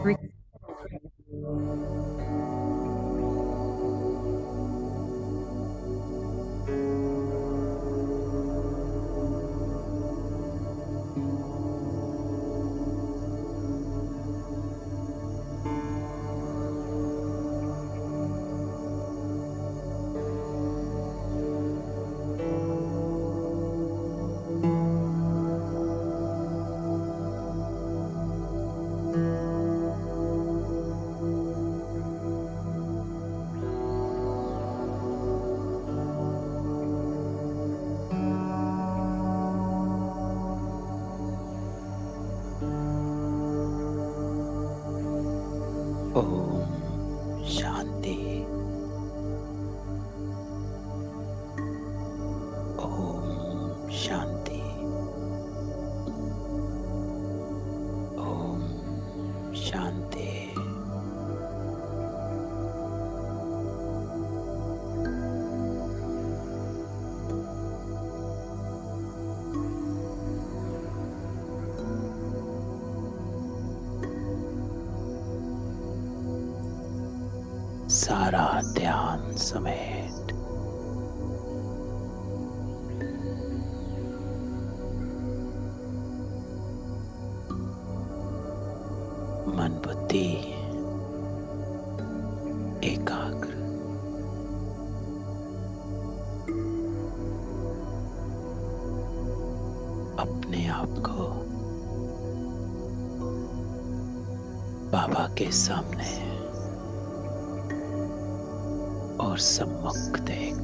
ओम शांति। ओम शांति। ओम शांति। सारा ध्यान समेत मन बुद्धि एकाग्र। अपने आप को बाबा के सामने और सम्मुख देख।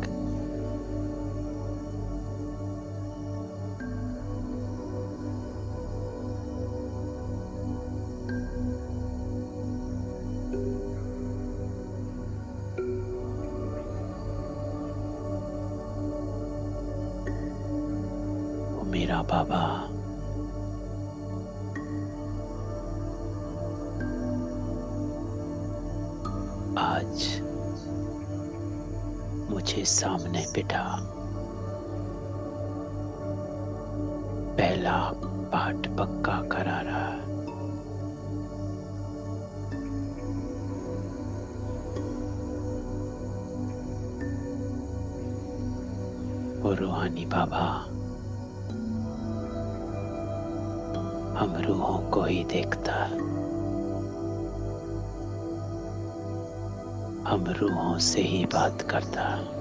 वो मेरा बाबा आज मुझे सामने बिठा पहला पाठ पक्का करा रहा है। वो रूहानी बाबा हम रूहों को ही देखता है। हम रूहों से ही बात करता है।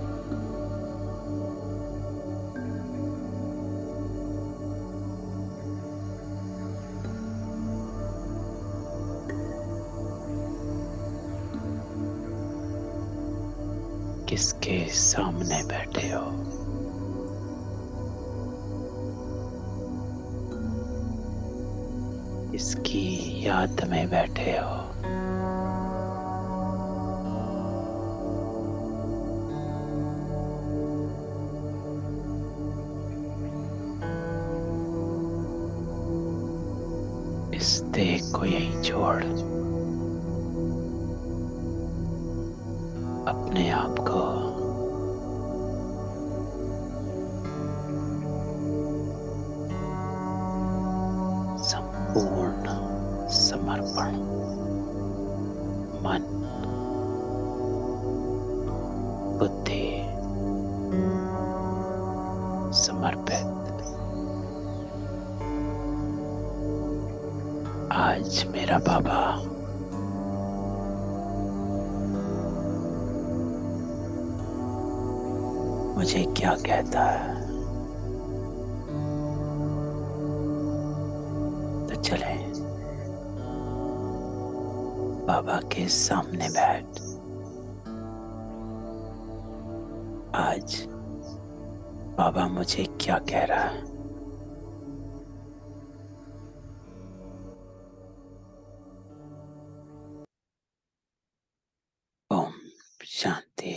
किसके सामने बैठे हो? किसकी याद में बैठे हो? इस देह को यहीं छोड़ अपने आप को संपूर्ण समर्पण मन बुद्धि समर्पित। आज मेरा बाबा मुझे क्या कहता है, तो चले बाबा के सामने बैठ। आज बाबा मुझे क्या कह रहा है। ओम शांति।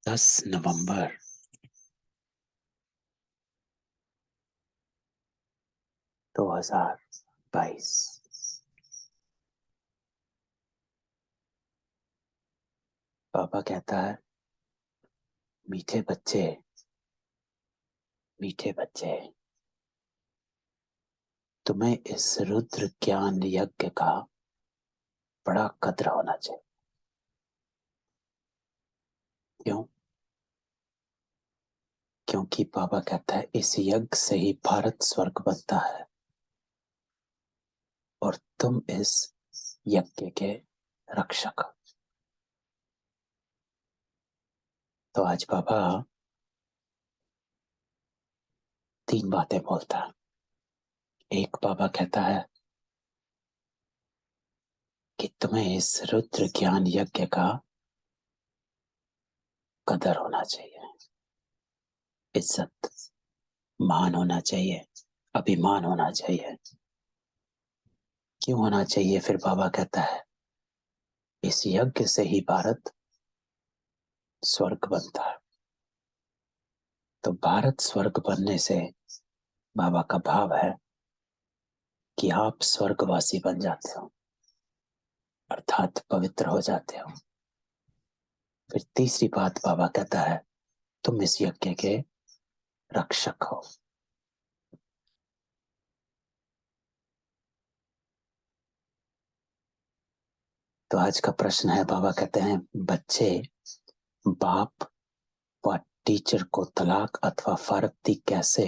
10 नवंबर 2022। बाबा कहता है, मीठे बच्चे मीठे बच्चे, तुम्हें इस रुद्र ज्ञान यज्ञ का बड़ा कद्र होना चाहिए। क्यों? क्योंकि बाबा कहता है इस यज्ञ से ही भारत स्वर्ग बनता है और तुम इस यज्ञ के रक्षक हो। तो आज बाबा 3 बातें बोलता है। एक, बाबा कहता है कि तुम्हें इस रुद्र ज्ञान यज्ञ का कदर होना चाहिए, इज्जत मान होना चाहिए, अभिमान होना चाहिए। क्यों होना चाहिए? फिर बाबा कहता है इस यज्ञ से ही भारत स्वर्ग बनता है। तो भारत स्वर्ग बनने से बाबा का भाव है कि आप स्वर्गवासी बन जाते हो, अर्थात पवित्र हो जाते हो। फिर तीसरी बात बाबा कहता है तुम इस यज्ञ के रक्षक हो। तो आज का प्रश्न है, बाबा कहते हैं बच्चे बाप व टीचर को तलाक अथवा फारक्ती कैसे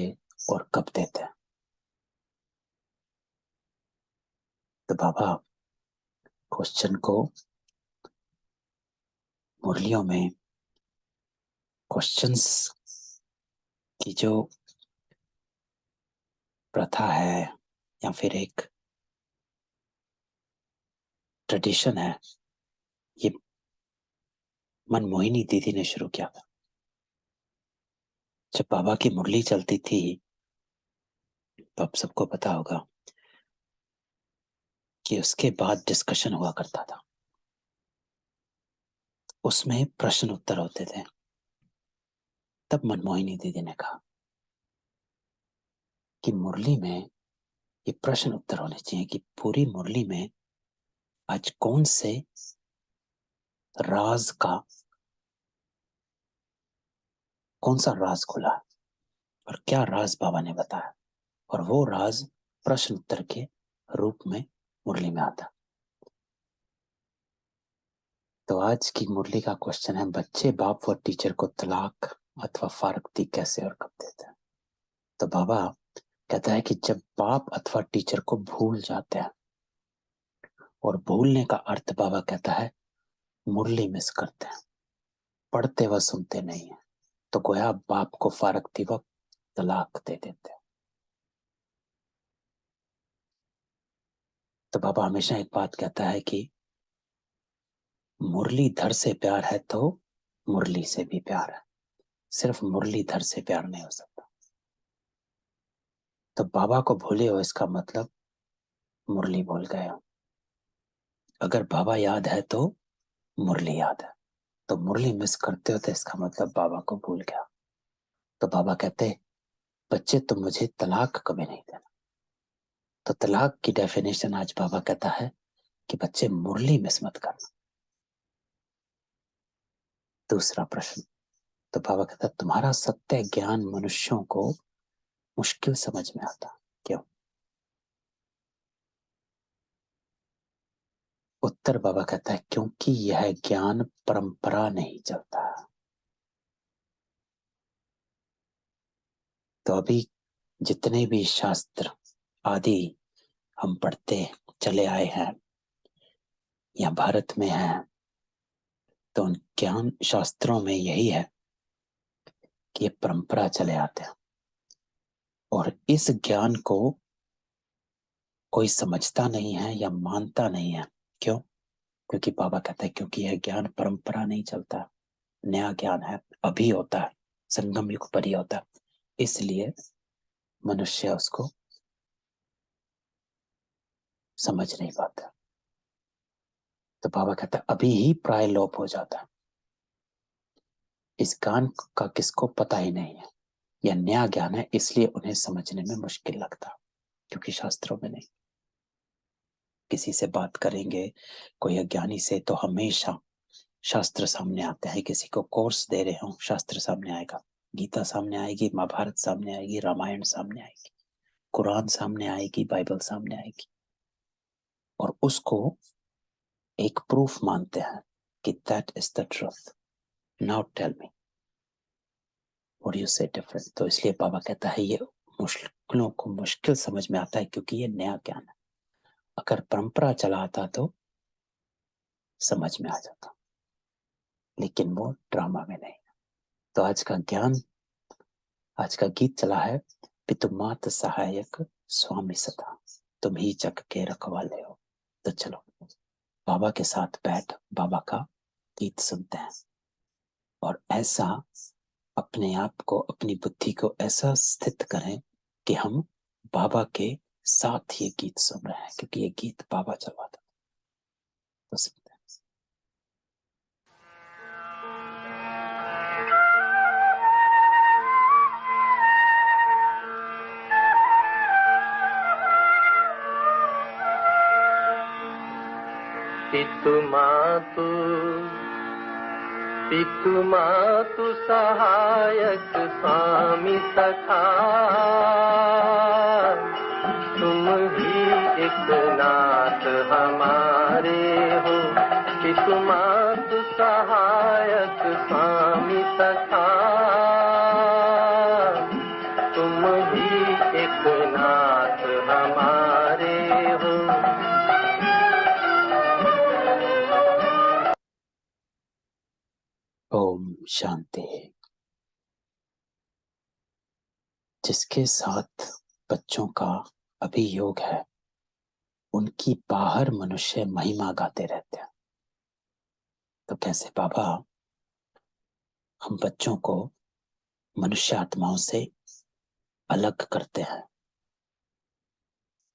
और कब देते हैं? तो बाबा क्वेश्चन को मुरलियों में क्वेश्चंस की जो प्रथा है या फिर एक ट्रेडिशन है, ये मनमोहिनी दीदी ने शुरू किया था। जब बाबा की मुरली चलती थी तो आप सबको पता होगा कि उसके बाद डिस्कशन हुआ करता था, उसमें प्रश्न उत्तर होते थे। तब मनमोहिनी दीदी ने कहा कि मुरली में ये प्रश्न उत्तर होने चाहिए कि पूरी मुरली में आज कौन से राज का कौन सा राज खुला है और क्या राज बाबा ने बताया, और वो राज प्रश्न उत्तर के रूप में मुरली में आता। तो आज की मुरली का क्वेश्चन है बच्चे बाप व टीचर को तलाक अथवा फारक्ती कैसे और कब देते हैं? तो बाबा कहता है कि जब बाप अथवा टीचर को भूल जाते हैं, और भूलने का अर्थ बाबा कहता है मुरली मिस करते हैं, पढ़ते व सुनते नहीं है, तो गोया बाप को फारक्ती व तलाक दे देते हैं। तो बाबा हमेशा एक बात कहता है कि मुरलीधर से प्यार है तो मुरली से भी प्यार है, सिर्फ मुरलीधर से प्यार नहीं हो सकता। तो बाबा को भूले हो इसका मतलब मुरली भूल गए हो। अगर बाबा याद है तो मुरली याद है, तो मुरली मिस करते हो तो इसका मतलब बाबा को भूल गया। तो बाबा कहते बच्चे तुम मुझे तलाक कभी नहीं देना। तो तलाक की डेफिनेशन आज बाबा कहता है कि बच्चे मुरली मिस मत करना। दूसरा प्रश्न, तो बाबा कहता तुम्हारा सत्य ज्ञान मनुष्यों को मुश्किल समझ में आता, क्यों? उत्तर बाबा कहता है क्योंकि यह ज्ञान परंपरा नहीं चलता। तो अभी जितने भी शास्त्र आदि हम पढ़ते चले आए हैं या भारत में हैं, तो उन ज्ञान शास्त्रों में यही है कि ये परंपरा चले आते हैं और इस ज्ञान को कोई समझता नहीं है या मानता नहीं है। क्यों? क्योंकि बाबा कहता है क्योंकि यह ज्ञान परंपरा नहीं चलता, नया ज्ञान है, अभी होता है, संगम युग पर ही होता है, इसलिए मनुष्य उसको समझ नहीं पाता। तो बाबा कहता है अभी ही प्राय लोप हो जाता है। इस ज्ञान का किसको पता ही नहीं है, यह नया ज्ञान है, इसलिए उन्हें समझने में मुश्किल लगता, क्योंकि शास्त्रों में नहीं। किसी से बात करेंगे कोई अज्ञानी से तो हमेशा शास्त्र सामने आते हैं। किसी को कोर्स दे रहे हो शास्त्र सामने आएगा, गीता सामने आएगी, महाभारत सामने आएगी, रामायण सामने आएगी। कुरान सामने आएगी, बाइबल सामने आएगी, और उसको एक प्रूफ मानते हैं कि that is the truth. Now tell me what you say different. तो इसलिए बाबा कहता है ये मुश्किलों को मुश्किल समझ में आता है क्योंकि ये नया ज्ञान है। अगर परंपरा चला आता तो समझ में आ जाता, लेकिन वो ड्रामा में नहीं। तो आज का ज्ञान, आज का गीत चला है, पितु मात सहायक स्वामी सदा, तुम ही जग के रखवाले हो। तो चलो बाबा के साथ बैठ बाबा का गीत सुनते हैं, और ऐसा अपने आप को, अपनी बुद्धि को ऐसा स्थित करें कि हम बाबा के साथ ये गीत सुन रहे हैं, क्योंकि ये गीत बाबा चलवाता। तो सुनते हैं। पितु मातु सहायक स्वामी सखा, तुम ही एक नाथ हमारे हो। पितु मातु सहायक स्वामी सखा, तुम ही एक नाथ हमारे हो। ओम शांति। जिसके साथ बच्चों का अभी योग है, उनकी बाहर मनुष्य महिमा गाते रहते हैं। तो कैसे बाबा हम बच्चों को मनुष्य आत्माओं से अलग करते हैं,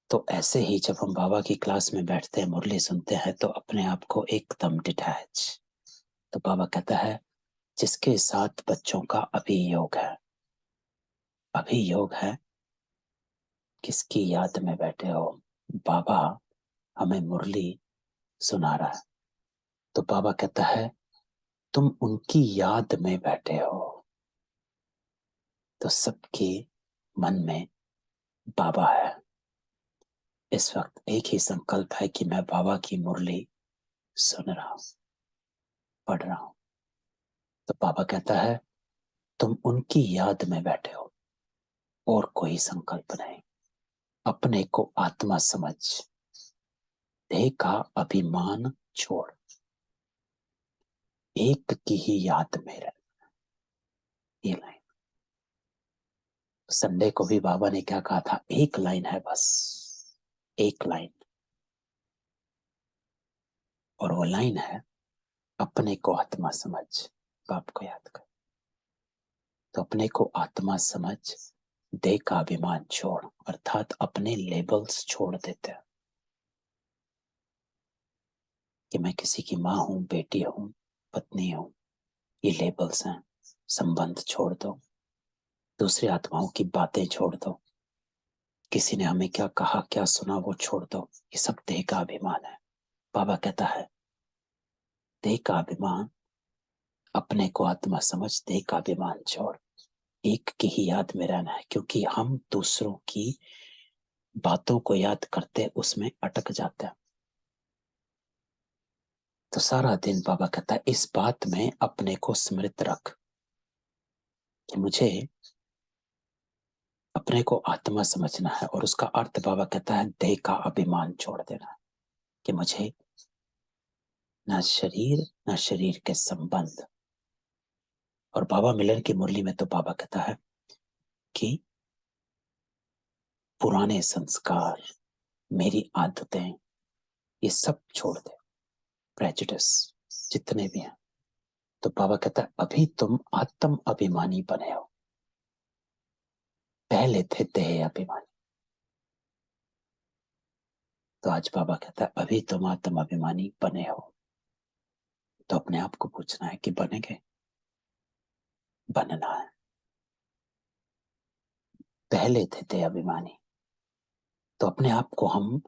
तो ऐसे ही जब हम बाबा की क्लास में बैठते हैं, मुरली सुनते हैं, तो अपने आप को एकदम डिटैच। तो बाबा कहता है जिसके साथ बच्चों का अभियोग है, अभियोग है, किसकी याद में बैठे हो? बाबा हमें मुरली सुना रहा है, तो बाबा कहता है तुम उनकी याद में बैठे हो। तो सबके मन में बाबा है। इस वक्त एक ही संकल्प है कि मैं बाबा की मुरली सुन रहा हूं, पढ़ रहा हूं। तो बाबा कहता है तुम उनकी याद में बैठे हो, और कोई संकल्प नहीं। अपने को आत्मा समझ, देह का अभिमान छोड़, एक की ही याद में रह। ये लाइन संडे को भी बाबा ने क्या कहा था? एक लाइन है बस, एक लाइन, और वो लाइन है अपने को आत्मा समझ। बाप को याद कर। तो अपने को आत्मा समझ, देह का अभिमान छोड़, अर्थात अपने लेबल्स छोड़ देते हैं कि मैं किसी की माँ हूं, बेटी हूं, पत्नी हूं। ये लेबल्स हैं। संबंध छोड़ दो, दूसरी आत्माओं की बातें छोड़ दो, किसी ने हमें क्या कहा, क्या सुना, वो छोड़ दो। ये सब देह का अभिमान है। बाबा कहता है देह का अभिमान, अपने को आत्मा समझ, देह का अभिमान छोड़, एक की ही याद में रहना है। क्योंकि हम दूसरों की बातों को याद करते, उसमें अटक जाते हैं। तो सारा दिन बाबा कहता है इस बात में अपने को स्मृत रख कि मुझे अपने को आत्मा समझना है। और उसका अर्थ बाबा कहता है देह का अभिमान छोड़ देना है, कि मुझे ना शरीर ना शरीर के संबंध। और बाबा मिलन की मुरली में तो बाबा कहता है कि पुराने संस्कार, मेरी आदतें, ये सब छोड़ दे, प्रेजुडिस जितने भी हैं। तो बाबा कहता है अभी तुम आत्म अभिमानी बने हो, पहले थे देह अभिमानी। तो आज बाबा कहता है अभी तुम आत्म अभिमानी बने हो। तो अपने आप को पूछना है कि बनेंगे? बनना है। पहले थे देह अभिमानी, तो अपने आप को हम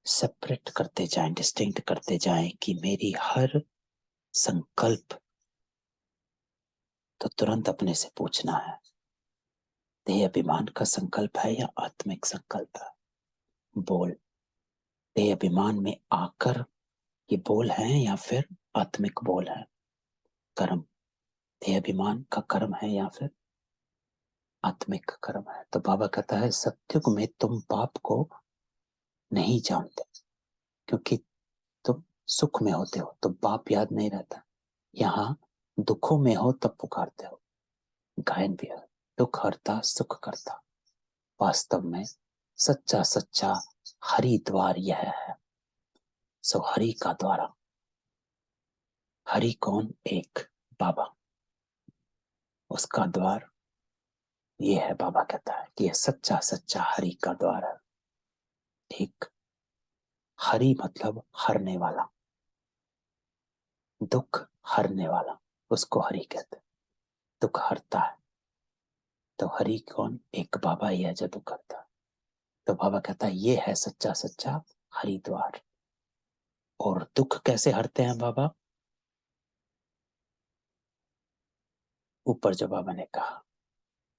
सेपरेट करते जाएं, डिस्टिंक्ट करते जाएं कि मेरी हर संकल्प, तो तुरंत अपने से पूछना है देह अभिमान का संकल्प है या आत्मिक संकल्प है? बोल। देह अभिमान में आकर ये बोल है या फिर आत्मिक बोल है? कर्म। देह अभिमान का कर्म है या फिर आत्मिक कर्म है? तो बाबा कहता है सत्युग में तुम पाप को नहीं जानते, क्योंकि तुम सुख में होते हो तो पाप याद नहीं रहता। यहाँ दुखों में हो तब पुकारते हो। गायन भी है, दुख हरता सुख करता। वास्तव में सच्चा सच्चा हरि द्वार यह है। सो हरि का द्वारा। हरि कौन? एक बाबा। उसका द्वार ये है। बाबा कहता है कि यह सच्चा सच्चा हरि का द्वार है। ठीक। हरि मतलब हरने वाला, दुख हरने वाला, उसको हरि कहते हैं। दुख हरता है तो हरि कौन? एक बाबा ही है जो दुख हरता है। तो बाबा कहता है ये है सच्चा सच्चा हरिद्वार। और दुख कैसे हरते हैं बाबा? ऊपर जो बाबा ने कहा,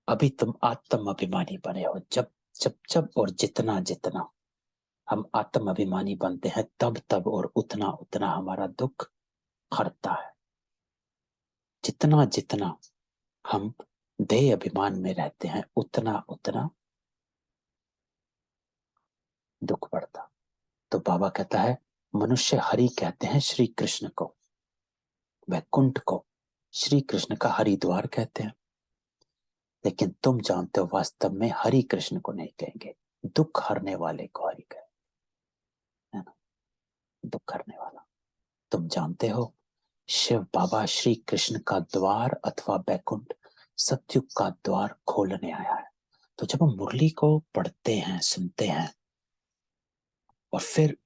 अभी तुम आत्म अभिमानी बने हो। जब जब जब और जितना जितना हम आत्म अभिमानी बनते हैं तब तब और उतना उतना हमारा दुख हरता है। जितना जितना हम देह अभिमान में रहते हैं उतना उतना दुख बढ़ता। तो बाबा कहता है मनुष्य हरि कहते हैं श्री कृष्ण को, वैकुंठ को श्री कृष्ण का हरिद्वार कहते हैं। लेकिन तुम जानते हो वास्तव में हरि कृष्ण को नहीं कहेंगे, दुख हरने वाले को हरि कहेंगे, है ना? दुख हरने वाला। तुम जानते हो शिव बाबा श्री कृष्ण का द्वार अथवा बैकुंठ सत्युग का द्वार खोलने आया है। तो जब हम मुरली को पढ़ते हैं, सुनते हैं और फिर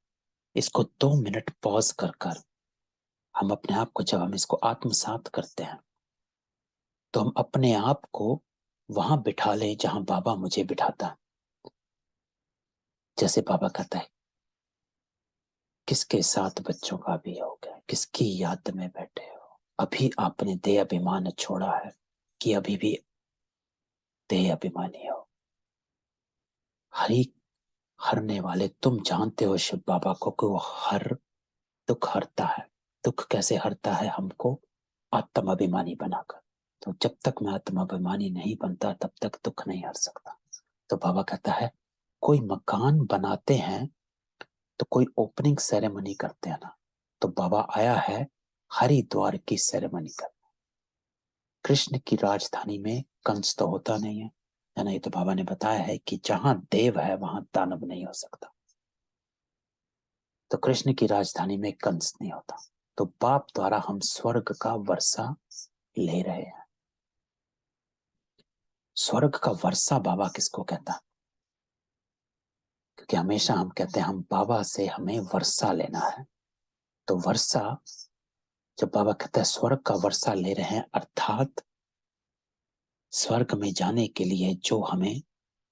इसको 2 मिनट पॉज कर कर हम अपने आप को, जब हम इसको आत्मसात करते हैं तो हम अपने आप को वहां बिठा ले जहां बाबा मुझे बिठाता है। जैसे बाबा कहता है किसके साथ बच्चों का भी हो गया, किसकी याद में बैठे हो? अभी आपने देह अभिमान छोड़ा है कि अभी भी देह अभिमानी हो? हरि हरने वाले तुम जानते हो शिव बाबा को कि वो हर दुख हरता है। दुख कैसे हरता है? हमको आत्म अभिमानी बनाकर। तो जब तक मैं आत्म अभिमानी नहीं बनता तब तक दुख नहीं हर सकता। तो बाबा कहता है कोई मकान बनाते हैं तो कोई ओपनिंग सेरेमनी करते हैं ना, तो बाबा आया है हरिद्वार की सेरेमनी कर। कृष्ण की राजधानी में कंस तो होता नहीं है, है ना? ये तो बाबा ने बताया है कि जहां देव है वहां दानव नहीं हो सकता। तो कृष्ण की राजधानी में कंस नहीं होता। तो बाप द्वारा हम स्वर्ग का वर्षा ले रहे हैं। स्वर्ग का वर्षा बाबा किसको कहता? क्योंकि हमेशा हम कहते हैं हम बाबा से हमें वर्षा लेना है। तो वर्षा जब बाबा कहते हैं स्वर्ग का वर्षा ले रहे हैं, अर्थात स्वर्ग में जाने के लिए जो हमें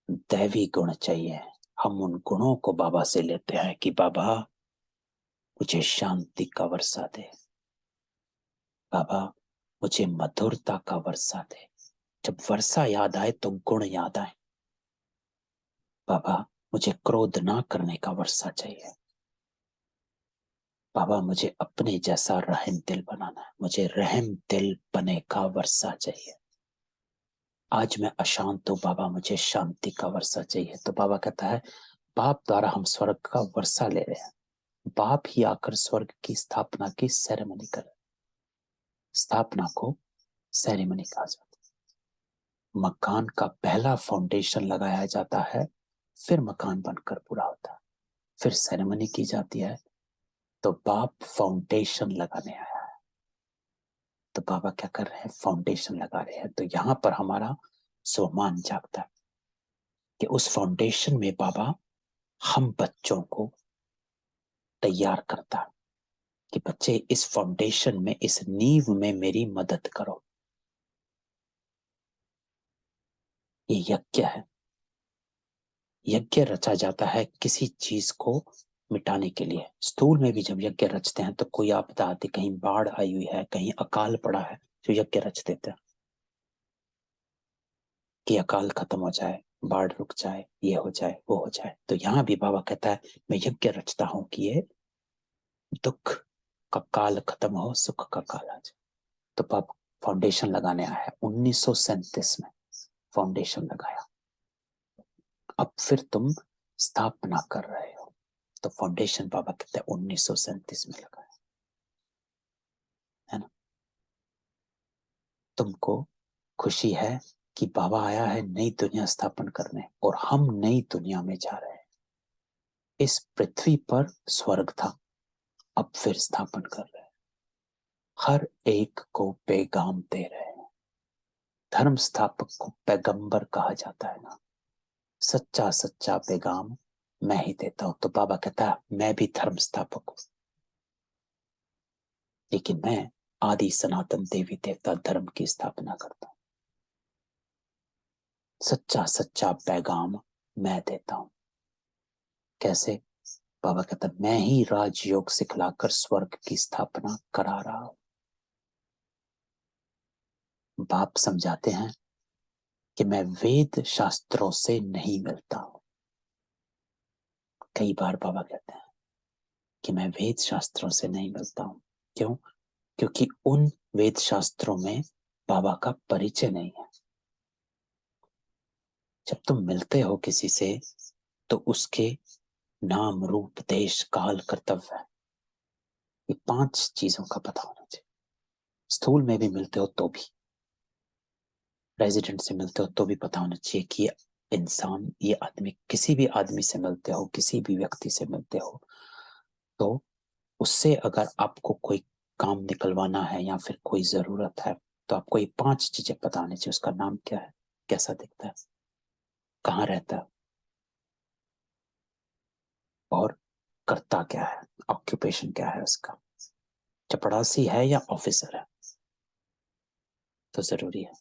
दैवी गुण चाहिए, हम उन गुणों को बाबा से लेते हैं कि बाबा मुझे शांति का वर्षा दे, बाबा मुझे मधुरता का वर्षा दे। जब वर्षा याद आए तो गुण याद आए। बाबा मुझे क्रोध ना करने का वर्षा चाहिए। बाबा मुझे अपने जैसा रहम दिल बनाना है, मुझे रहम दिल बने का वर्षा चाहिए। आज मैं अशांत हूं बाबा, मुझे शांति का वर्षा चाहिए। तो बाबा कहता है बाप द्वारा हम स्वर्ग का वर्षा ले रहे हैं। बाप ही आकर स्वर्ग की स्थापना की सेरेमनी कर। स्थापना को सेरेमनी कहा जाता है। मकान का पहला फाउंडेशन लगाया जाता है, फिर मकान बनकर पूरा होता है, फिर सेरेमनी की जाती है। तो बाप फाउंडेशन लगाने आया है। तो बाबा क्या कर रहे हैं? फाउंडेशन लगा रहे हैं। तो यहां पर हमारा स्वमान जागता है कि उस फाउंडेशन में बाबा हम बच्चों को तैयार करता है कि बच्चे इस फाउंडेशन में, इस नींव में मेरी मदद करो। ये यज्ञ है। यज्ञ रचा जाता है किसी चीज को मिटाने के लिए। स्थूल में भी जब यज्ञ रचते हैं तो कोई आपदा आती, कहीं बाढ़ आई हुई है, कहीं अकाल पड़ा है, तो यज्ञ रच देते हैं। कि अकाल खत्म हो जाए, बाढ़ रुक जाए, ये हो जाए, वो हो जाए। तो यहाँ भी बाबा कहता है मैं यज्ञ रचता हूं कि ये दुख का काल खत्म हो, सुख का काल आ जाए। तो बाबा फाउंडेशन लगाने आया है 1937 में, फाउंडेशन लगाया। अब फिर तुम स्थापना कर रहे हो। तो फाउंडेशन बाबा कहते हैं 1937 में लगाया है ना। तुमको खुशी है कि बाबा आया है नई दुनिया स्थापन करने, और हम नई दुनिया में जा रहे हैं। इस पृथ्वी पर स्वर्ग था, अब फिर स्थापन कर रहे हैं। हर एक को पैगाम दे रहे हैं। धर्म स्थापक को पैगंबर कहा जाता है ना। सच्चा सच्चा पैगाम मैं ही देता हूं। तो बाबा कहता है मैं भी धर्म स्थापक हूं, लेकिन मैं आदि सनातन देवी देवता धर्म की स्थापना करता हूं। सच्चा सच्चा पैगाम मैं देता हूं। कैसे? बाबा कहता है मैं ही राजयोग सिखलाकर स्वर्ग की स्थापना करा रहा हूं। बाप समझाते हैं कि मैं वेद शास्त्रों से नहीं मिलता हूं। कई बार बाबा कहते हैं कि मैं वेद शास्त्रों से नहीं मिलता हूं। क्यों? क्योंकि उन वेद शास्त्रों में बाबा का परिचय नहीं है। जब तुम मिलते हो किसी से तो उसके नाम, रूप, देश, काल, कर्तव्य, ये 5 चीजों का पता होना चाहिए। स्थूल में भी मिलते हो तो भी, रेजिडेंट से मिलते हो तो भी पता होना चाहिए कि ये इंसान, ये आदमी, किसी भी आदमी से मिलते हो, किसी भी व्यक्ति से मिलते हो, तो उससे अगर आपको कोई काम निकलवाना है या फिर कोई जरूरत है, तो आपको ये 5 चीजें पता होनी चाहिए। उसका नाम क्या है, कैसा दिखता है, कहाँ रहता है, और करता क्या है, ऑक्यूपेशन क्या है उसका, चपड़ासी है या ऑफिसर है, तो जरूरी है।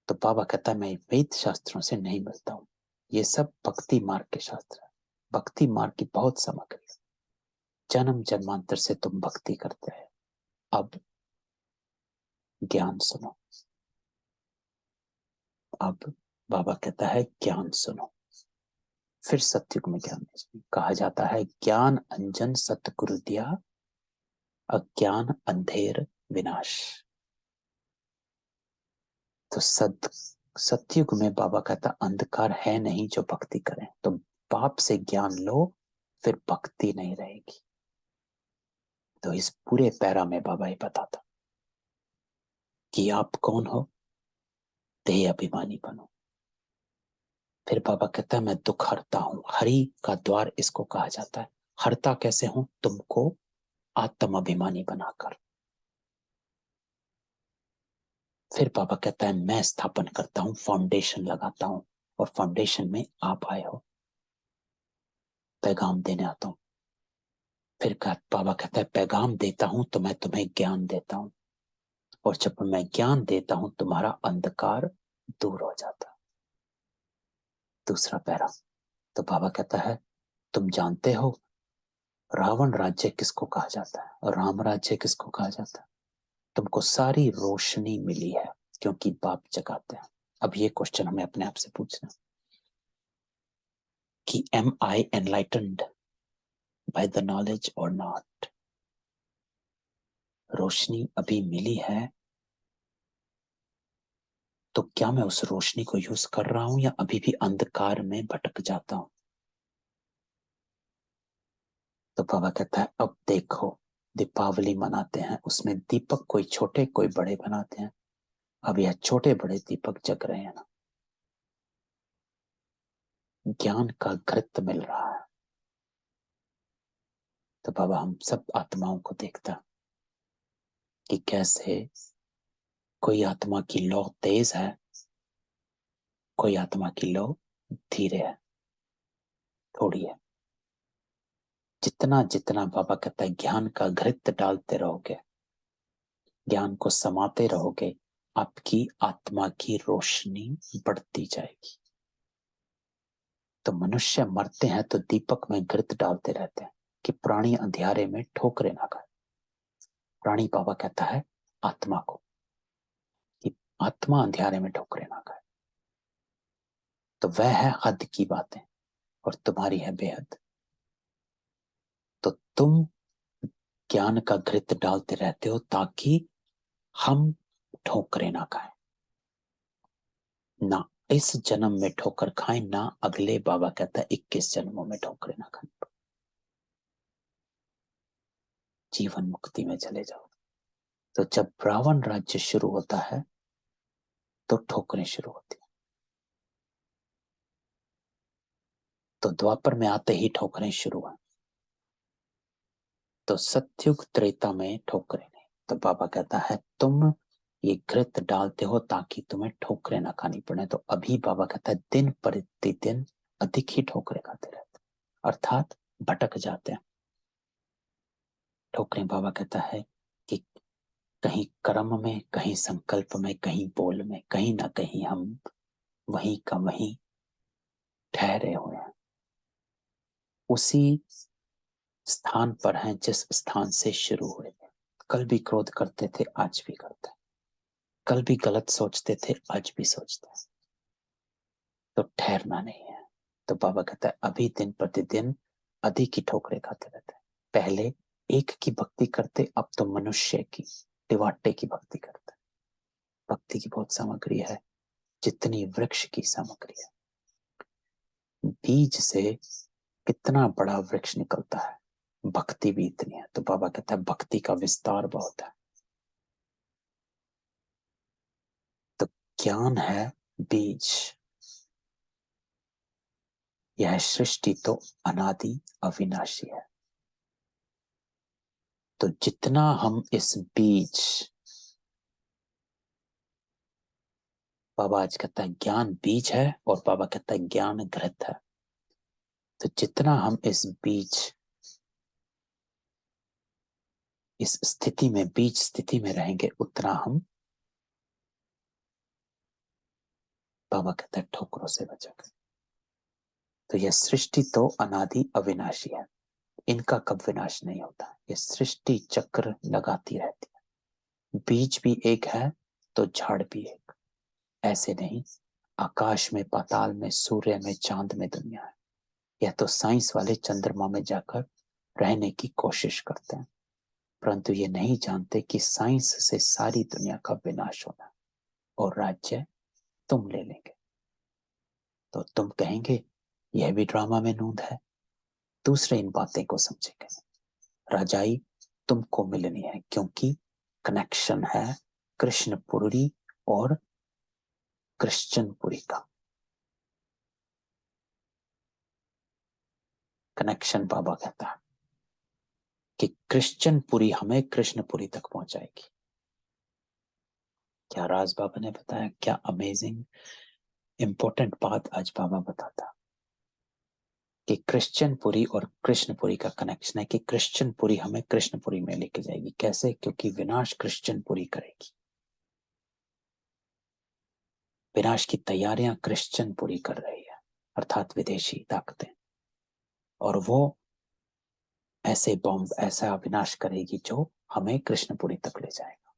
तो बाबा कहता है मैं वेद शास्त्रों से नहीं मिलता हूं। ये सब भक्ति मार्ग के शास्त्र है। भक्ति मार्ग की बहुत सामग्री है। जन्म जन्मांतर से तुम भक्ति करते हैं। अब ज्ञान सुनो। अब बाबा कहता है ज्ञान सुनो। फिर सत्युग में ज्ञान नहीं कहा जाता है, ज्ञान अंजन सतगुरु दिया, अज्ञान अंधेर विनाश। तो सत्युग में बाबा कहता अंधकार है नहीं जो भक्ति करें। तो बाप से ज्ञान लो, फिर भक्ति नहीं रहेगी। तो इस पूरे पैरा में बाबा ही बताता कि आप कौन हो, देह अभिमानी बनो। फिर बाबा कहता है मैं दुख हरता हूं। हरि का द्वार इसको कहा जाता है। हरता कैसे हूं? तुमको आत्म अभिमानी बनाकर। फिर बाबा कहता है मैं स्थापन करता हूं, फाउंडेशन लगाता हूं, और फाउंडेशन में आप आए हो, पैगाम देने आता हूं। फिर बाबा कहता है पैगाम देता हूं तो मैं तुम्हें ज्ञान देता हूं, और जब मैं ज्ञान देता हूं तुम्हारा अंधकार दूर हो जाता। दूसरा पैरा। तो बाबा कहता है तुम जानते हो रावण राज्य किसको कहा जाता है और राम राज्य किसको कहा जाता है? तुमको सारी रोशनी मिली है क्योंकि बाप जगाते हैं। अब ये क्वेश्चन हमें अपने आप से पूछना कि am I enlightened by the knowledge और नॉट? रोशनी अभी मिली है तो क्या मैं उस रोशनी को यूज कर रहा हूं या अभी भी अंधकार में भटक जाता हूं? तो बाबा कहता है अब देखो, दीपावली मनाते हैं, उसमें दीपक कोई छोटे कोई बड़े बनाते हैं। अब यह छोटे बड़े दीपक जग रहे हैं ना, ज्ञान का घृत मिल रहा है। तो बाबा हम सब आत्माओं को देखता कि कैसे कोई आत्मा की लौ तेज है, कोई आत्मा की लौ धीरे है, थोड़ी है। जितना जितना बाबा कहता है ज्ञान का घृत डालते रहोगे, ज्ञान को समाते रहोगे, आपकी आत्मा की रोशनी बढ़ती जाएगी। तो मनुष्य मरते हैं तो दीपक में घृत डालते रहते हैं कि प्राणी अंधियारे में ठोकरे ना खाए। प्राणी बाबा कहता है आत्मा को कि आत्मा अंधियारे में ठोकरे ना खाए। तो वह है हद की बातें और तुम्हारी है बेहद। तो तुम ज्ञान का घृत डालते रहते हो ताकि हम ठोकरें ना खाएं, ना इस जन्म में ठोकर खाएं, ना अगले, बाबा कहता है 21 जन्मों में ठोकरें ना खाएं, जीवन मुक्ति में चले जाओ। तो जब रावण राज्य शुरू होता है तो ठोकरें शुरू होती हैं। तो द्वापर में आते ही ठोकरें शुरू हैं। तो सत्युग त्रेता में ठोकरें नहीं। तो बाबा कहता है तुम ये घृत डालते हो ताकि तुम्हें ठोकरें ना खानी पड़े। तो अभी बाबा कहता है दिन प्रतिदिन अधिक ही ठोकरें खाते रहते, अर्थात भटक जाते हैं। ठोकरें बाबा कहता है कि कहीं कर्म में, कहीं संकल्प में, कहीं बोल में, कहीं ना कहीं हम वहीं का वहीं ठहरे हुए हैं, उसी स्थान पर हैं जिस स्थान से शुरू हुए थे। कल भी क्रोध करते थे, आज भी करते हैं। कल भी गलत सोचते थे, आज भी सोचते हैं। तो ठहरना नहीं है। तो बाबा कहता है अभी दिन प्रतिदिन अधिक ही ठोकरें खाते रहते हैं। पहले एक की भक्ति करते, अब तो मनुष्य की, टिवाटे की भक्ति करते। भक्ति की बहुत सामग्री है, जितनी वृक्ष की सामग्री है। बीज से कितना बड़ा वृक्ष निकलता है, भक्ति भी इतनी है। तो बाबा कहता है भक्ति का विस्तार बहुत है। तो ज्ञान है बीज। यह सृष्टि तो अनादि अविनाशी है। तो जितना हम इस बीज, बाबा आज कहता है ज्ञान बीज है और बाबा कहता है ज्ञान घृत है। तो जितना हम इस बीज, इस स्थिति में, बीज स्थिति में रहेंगे, उतना हम, बाबा कहता है, ठोकरों से बचेंगे। तो यह सृष्टि तो अनादि अविनाशी है, इनका कब विनाश नहीं होता। ये सृष्टि चक्र लगाती रहती है। बीज भी एक है तो झाड़ भी एक। ऐसे नहीं आकाश में, पाताल में, सूर्य में, चांद में दुनिया है। यह तो साइंस वाले चंद्रमा में जाकर रहने की कोशिश करते हैं, परंतु ये नहीं जानते कि साइंस से सारी दुनिया का विनाश होना और राज्य तुम ले लेंगे। तो तुम कहेंगे यह भी ड्रामा में नूंद है। दूसरे इन बातें को समझेंगे। राजाई तुमको मिलनी है क्योंकि कनेक्शन है कृष्णपुरी और क्रिश्चियनपुरी का। कनेक्शन बाबा कहता है कि क्रिश्चियनपुरी हमें कृष्णपुरी तक पहुंचाएगी। क्या राज बाबा ने बताया, क्या अमेजिंग इंपॉर्टेंट बात आज बाबा बताता कि क्रिश्चियनपुरी और कृष्णपुरी का कनेक्शन है, कि क्रिश्चियनपुरी हमें कृष्णपुरी में लेके जाएगी। कैसे? क्योंकि विनाश क्रिश्चियनपुरी करेगी। विनाश की तैयारियां क्रिश्चियनपुरी कर रही है, अर्थात विदेशी ताकतें। और वो ऐसे बॉम्ब, ऐसा विनाश करेगी जो हमें कृष्णपुरी तक ले जाएगा।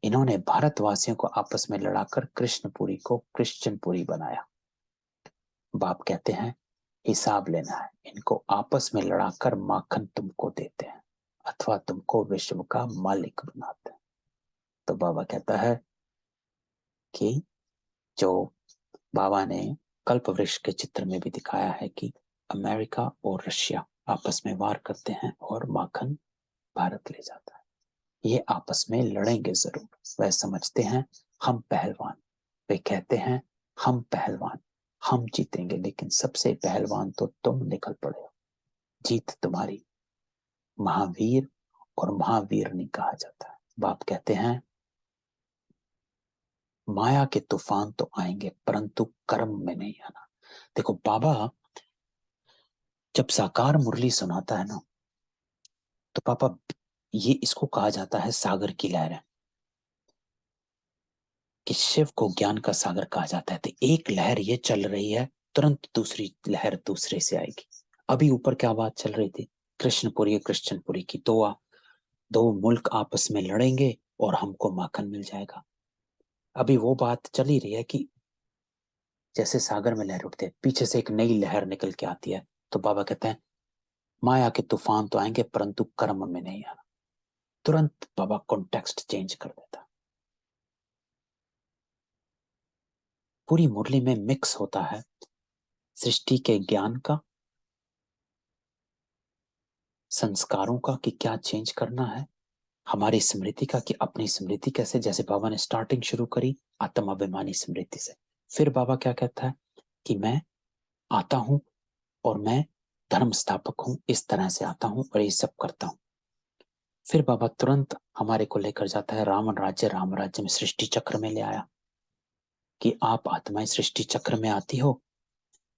इन्होंने भारतवासियों को आपस में लड़ाकर कृष्णपुरी को क्रिश्चियनपुरी बनाया। बाप कहते हैं हिसाब लेना है। इनको आपस में लड़ाकर माखन तुमको देते हैं अथवा तुमको विश्व का मालिक बनाते हैं। तो बाबा कहता है कि जो बाबा ने कल्प वृक्ष के चित्र में भी दिखाया है कि अमेरिका और रशिया आपस में वार करते हैं और माखन भारत ले जाता है। ये आपस में लड़ेंगे जरूर। वह समझते हैं हम पहलवान, वे कहते हैं हम पहलवान, हम जीतेंगे, लेकिन सबसे पहलवान तो तुम निकल पड़े हो। जीत तुम्हारी। महावीर और महावीर नहीं कहा जाता है। बाप कहते हैं माया के तूफान तो आएंगे परंतु कर्म में नहीं आना। देखो बाबा जब साकार मुरली सुनाता है ना, तो पापा ये इसको कहा जाता है सागर की लहर है, कि शिव को ज्ञान का सागर कहा जाता है। तो एक लहर ये चल रही है, तुरंत दूसरी लहर दूसरे से आएगी। अभी ऊपर क्या बात चल रही थी, कृष्णपुरी क्रिश्चियनपुरी की। दो मुल्क आपस में लड़ेंगे और हमको माखन मिल जाएगा। अभी वो बात चल ही रही है कि जैसे सागर में लहर उठती है, पीछे से एक नई लहर निकल के आती है, तो बाबा कहते हैं माया के तूफान तो आएंगे परंतु कर्म में नहीं आना। तुरंत बाबा कॉन्टेक्स्ट चेंज कर देता। पूरी मुरली में मिक्स होता है सृष्टि के ज्ञान का, संस्कारों का कि क्या चेंज करना है, हमारी स्मृति का कि अपनी स्मृति कैसे, जैसे बाबा ने स्टार्टिंग शुरू करी आत्माभिमानी स्मृति से। फिर बाबा क्या कहता है कि मैं आता हूं और मैं धर्म स्थापक हूं, इस तरह से आता हूं और ये सब करता हूं। फिर बाबा तुरंत हमारे को लेकर जाता है राम राज्य में सृष्टि चक्र में ले आया कि आप आत्माएं सृष्टि चक्र में आती हो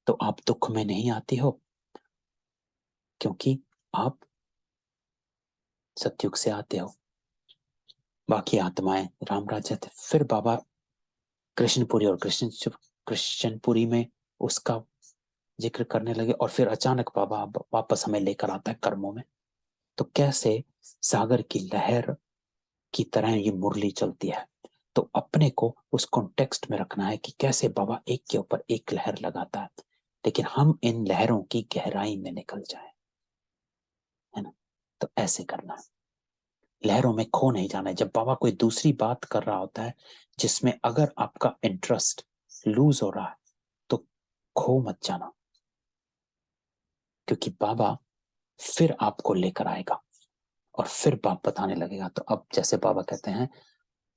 तो आप दुख में नहीं आती हो, क्योंकि आप सतयुग से आते हो, बाकी आत्माएं राम राज्य थे। फिर बाबा कृष्णपुरी और कृष्णपुरी में उसका जिक्र करने लगे, और फिर अचानक बाबा वापस हमें लेकर आता है कर्मों में। तो कैसे सागर की लहर की तरह ये मुरली चलती है, तो अपने को उस कॉन्टेक्स्ट में रखना है कि कैसे बाबा एक के ऊपर एक लहर लगाता है, लेकिन हम इन लहरों की गहराई में निकल जाए, है ना। तो ऐसे करना है, लहरों में खो नहीं जाना है। जब बाबा कोई दूसरी बात कर रहा होता है जिसमें अगर आपका इंटरेस्ट लूज हो रहा है तो खो मत जाना, क्योंकि बाबा फिर आपको लेकर आएगा और फिर बाप बताने लगेगा। तो अब जैसे बाबा कहते हैं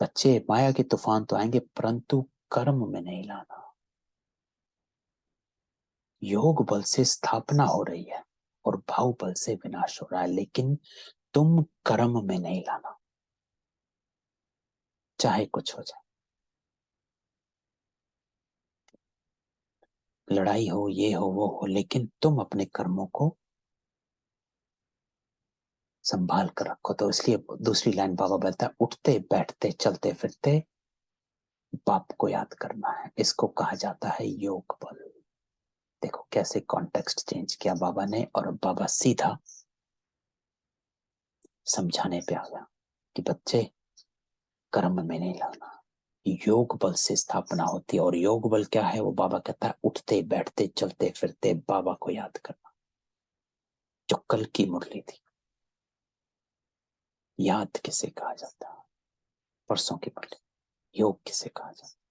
बच्चे माया के तूफान तो आएंगे परंतु कर्म में नहीं लाना। योग बल से स्थापना हो रही है और भाव बल से विनाश हो रहा है, लेकिन तुम कर्म में नहीं लाना, चाहे कुछ हो जाए, लड़ाई हो, ये हो, वो हो, लेकिन तुम अपने कर्मों को संभाल कर रखो। तो इसलिए दूसरी लाइन बाबा बोलता है उठते बैठते चलते फिरते बाप को याद करना है, इसको कहा जाता है योग बल। देखो कैसे कॉन्टेक्स्ट चेंज किया बाबा ने, और अब बाबा सीधा समझाने पे आ गया कि बच्चे कर्म में नहीं लाना, योग बल से स्थापना होती है। और योग बल क्या है, वो बाबा कहता है उठते बैठते चलते फिरते बाबा को याद करना। जो कल की मुरली थी, याद किसे कहा जाता है, परसों की मुरली, योग किसे कहा जाता है।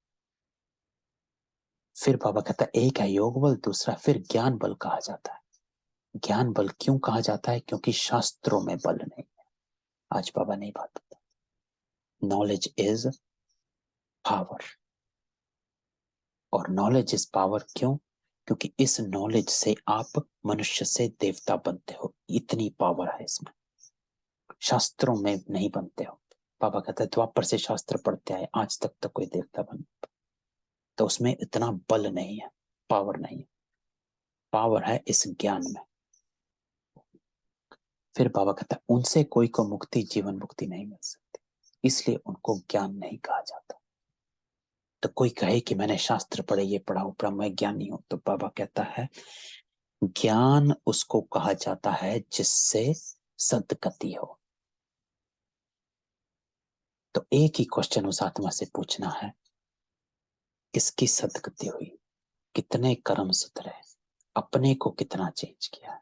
फिर बाबा कहता है एक है योग बल, दूसरा फिर ज्ञान बल कहा जाता है। ज्ञान बल क्यों कहा जाता है, क्योंकि शास्त्रों में बल नहीं है। आज बाबा नहीं बात करता, नॉलेज इज पावर, और नॉलेज इज पावर क्यों, क्योंकि इस नॉलेज से आप मनुष्य से देवता बनते हो, इतनी पावर है इसमें, शास्त्रों में नहीं बनते हो। बाबा कहता है द्वापर से शास्त्र पढ़ते आए, आज तक तो कोई देवता बन, तो उसमें इतना बल नहीं है, पावर नहीं है, पावर है इस ज्ञान में। फिर बाबा कहता है उनसे कोई को मुक्ति जीवन मुक्ति नहीं मिल सकती, इसलिए उनको ज्ञान नहीं कहा जाता। तो कोई कहे कि मैंने शास्त्र पढ़े, ये पढ़ा, वो पढ़ा, मैं ज्ञानी हूं, तो बाबा कहता है ज्ञान उसको कहा जाता है जिससे सदगति हो। तो एक ही क्वेश्चन उस आत्मा से पूछना है, किसकी सदगति हुई, कितने कर्म सुधरे, अपने को कितना चेंज किया है,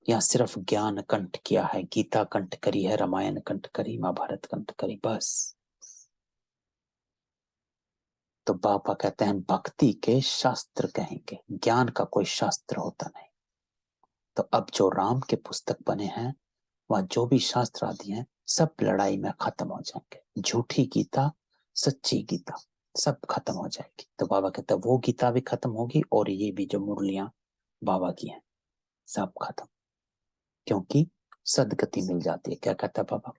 या सिर्फ ज्ञान कंठ किया है, गीता कंठ करी है, रामायण कंठ करी, महाभारत कंठ करी, बस। तो बाबा कहते हैं भक्ति के शास्त्र कहेंगे, ज्ञान का कोई शास्त्र होता नहीं। तो अब जो राम के पुस्तक बने हैं, वह जो भी शास्त्र आदि हैं, सब लड़ाई में खत्म हो जाएंगे। झूठी गीता, सच्ची गीता, सब खत्म हो जाएगी। तो बाबा कहते हैं वो गीता भी खत्म होगी और ये भी जो मुरलियां बाबा की हैं सब खत्म, क्योंकि सदगति मिल जाती है। क्या कहता है बाबा,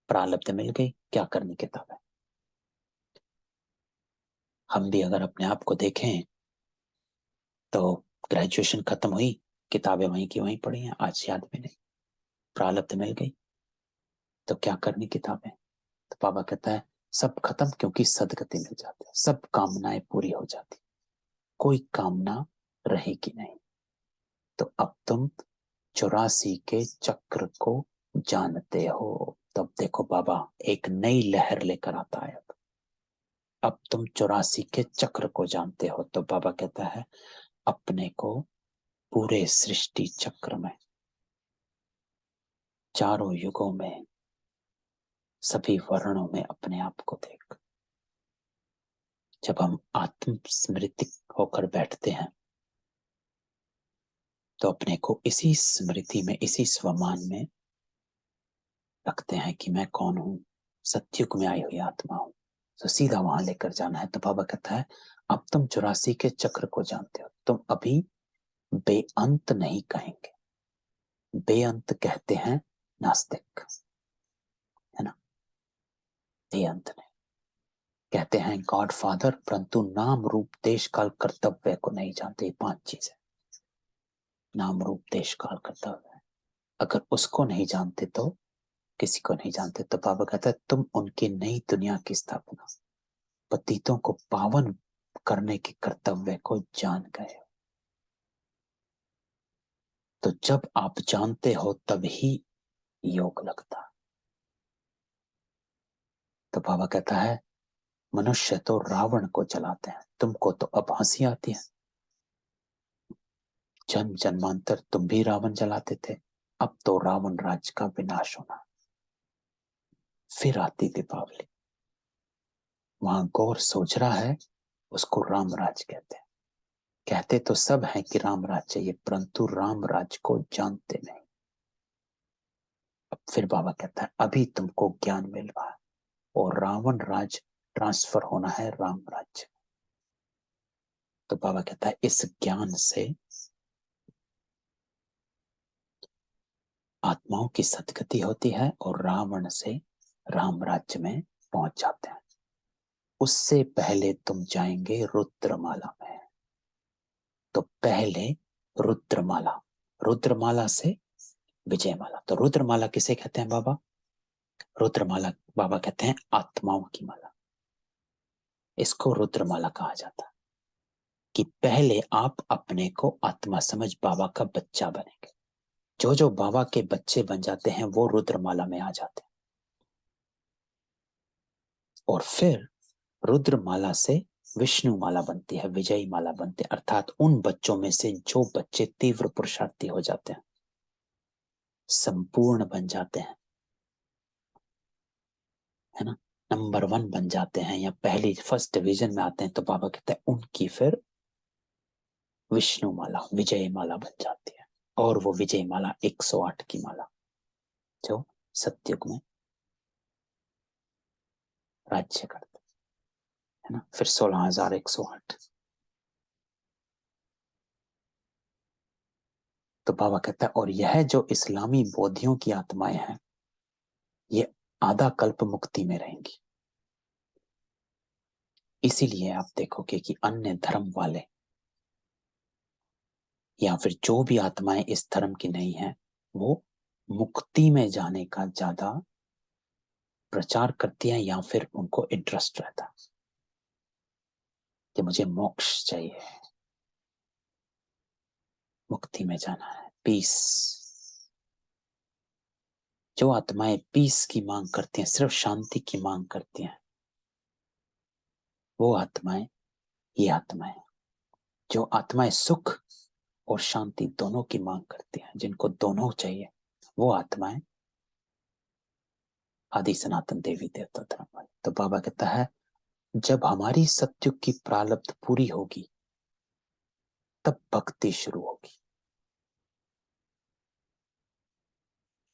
प्रारब्ध मिल गई, क्या करनी किताब है। हम भी अगर अपने आप को देखें तो ग्रेजुएशन खत्म हुई, किताबें वहीं की वहीं पड़ी हैं, आज याद भी नहीं, प्रारब्ध मिल गई, तो क्या करनी किताबें। तो बाबा कहता है सब खत्म, क्योंकि सदगति मिल जाती है, सब कामनाएं पूरी हो जाती, कोई कामना रहेगी नहीं। तो अब तुम 84 के चक्र को जानते हो। तब देखो बाबा एक नई लहर लेकर आता है। अब अब तुम 84 के चक्र को जानते हो। तो बाबा कहता है अपने को पूरे सृष्टि चक्र में, चारों युगों में, सभी वर्णों में अपने आप को देख। जब हम आत्म स्मृति होकर बैठते हैं तो अपने को इसी स्मृति में, इसी स्वमान में रखते हैं कि मैं कौन हूं, सत्युग में आई हुई आत्मा हूं। तो सीधा वहां लेकर जाना है। तो बाबा कहता है अब तुम 84 के चक्र को जानते हो। तुम अभी बेअंत नहीं कहेंगे। बेअंत कहते हैं नास्तिक, है ना। बेअंत नहीं कहते हैं गॉड फादर, परंतु नाम रूप देश काल कर्तव्य को नहीं जानते। ये 5 चीजें, नाम रूप देश काल कर्तव्य, अगर उसको नहीं जानते तो किसी को नहीं जानते। तो बाबा कहता है तुम उनकी नई दुनिया की स्थापना, पतितों को पावन करने के कर्तव्य को जान गए हो। तो जब आप जानते हो तभी योग लगता। तो बाबा कहता है मनुष्य तो रावण को जलाते हैं, तुमको तो अब हंसी आती है। जन्म जन्मांतर तुम भी रावण जलाते थे, अब तो रावण राज का विनाश होना। फिर आती दीपावली, वहां गौर सोच रहा है, उसको राम राज कहते हैं। कहते तो सब हैं कि राम राज चाहिए, परंतु राम राज को जानते नहीं। अब फिर बाबा कहता है अभी तुमको ज्ञान मिल रहा है और रावण राज ट्रांसफर होना है राम राज्य। तो बाबा कहता है इस ज्ञान से आत्माओं की सदगति होती है और रावण से राम राज्य में पहुंच जाते हैं। उससे पहले तुम जाएंगे रुद्रमाला में। तो पहले रुद्रमाला, रुद्रमाला से विजयमाला। तो रुद्रमाला किसे कहते हैं बाबा? रुद्रमाला बाबा कहते हैं आत्माओं की माला। इसको रुद्रमाला कहा जाता है कि पहले आप अपने को आत्मा समझ बाबा का बच्चा बनेंगे। जो जो बाबा के बच्चे बन जाते हैं वो रुद्रमाला में आ जाते हैं। और फिर रुद्रमाला से विष्णु माला बनती है, विजयी माला बनती है। अर्थात उन बच्चों में से जो बच्चे तीव्र पुरुषार्थी हो जाते हैं, संपूर्ण बन जाते हैं, है ना, नंबर 1 बन जाते हैं या पहली फर्स्ट डिवीजन में आते हैं, तो बाबा कहते हैं उनकी फिर विष्णु माला, विजय माला बन जाती है। और वो विजय माला 108 की माला जो सत्युग में राज्य करते है ना। फिर 16,108। तो बाबा कहता है और यह जो इस्लामी बौद्धियों की आत्माएं हैं ये आधा कल्प मुक्ति में रहेंगी। इसीलिए आप देखोगे कि अन्य धर्म वाले या फिर जो भी आत्माएं इस धर्म की नहीं है वो मुक्ति में जाने का ज्यादा प्रचार करती हैं या फिर उनको इंटरेस्ट रहता है कि मुझे मोक्ष चाहिए, मुक्ति में जाना है, पीस। जो आत्माएं पीस की मांग करती हैं, सिर्फ शांति की मांग करती हैं, वो आत्माएं, ये आत्माएं। जो आत्माएं सुख और शांति दोनों की मांग करती हैं, जिनको दोनों चाहिए, वो आत्माएं आदि सनातन देवी देवता धर्म वाले। तो बाबा कहता है जब हमारी सत्युग की प्रारब्ध पूरी होगी तब भक्ति शुरू होगी।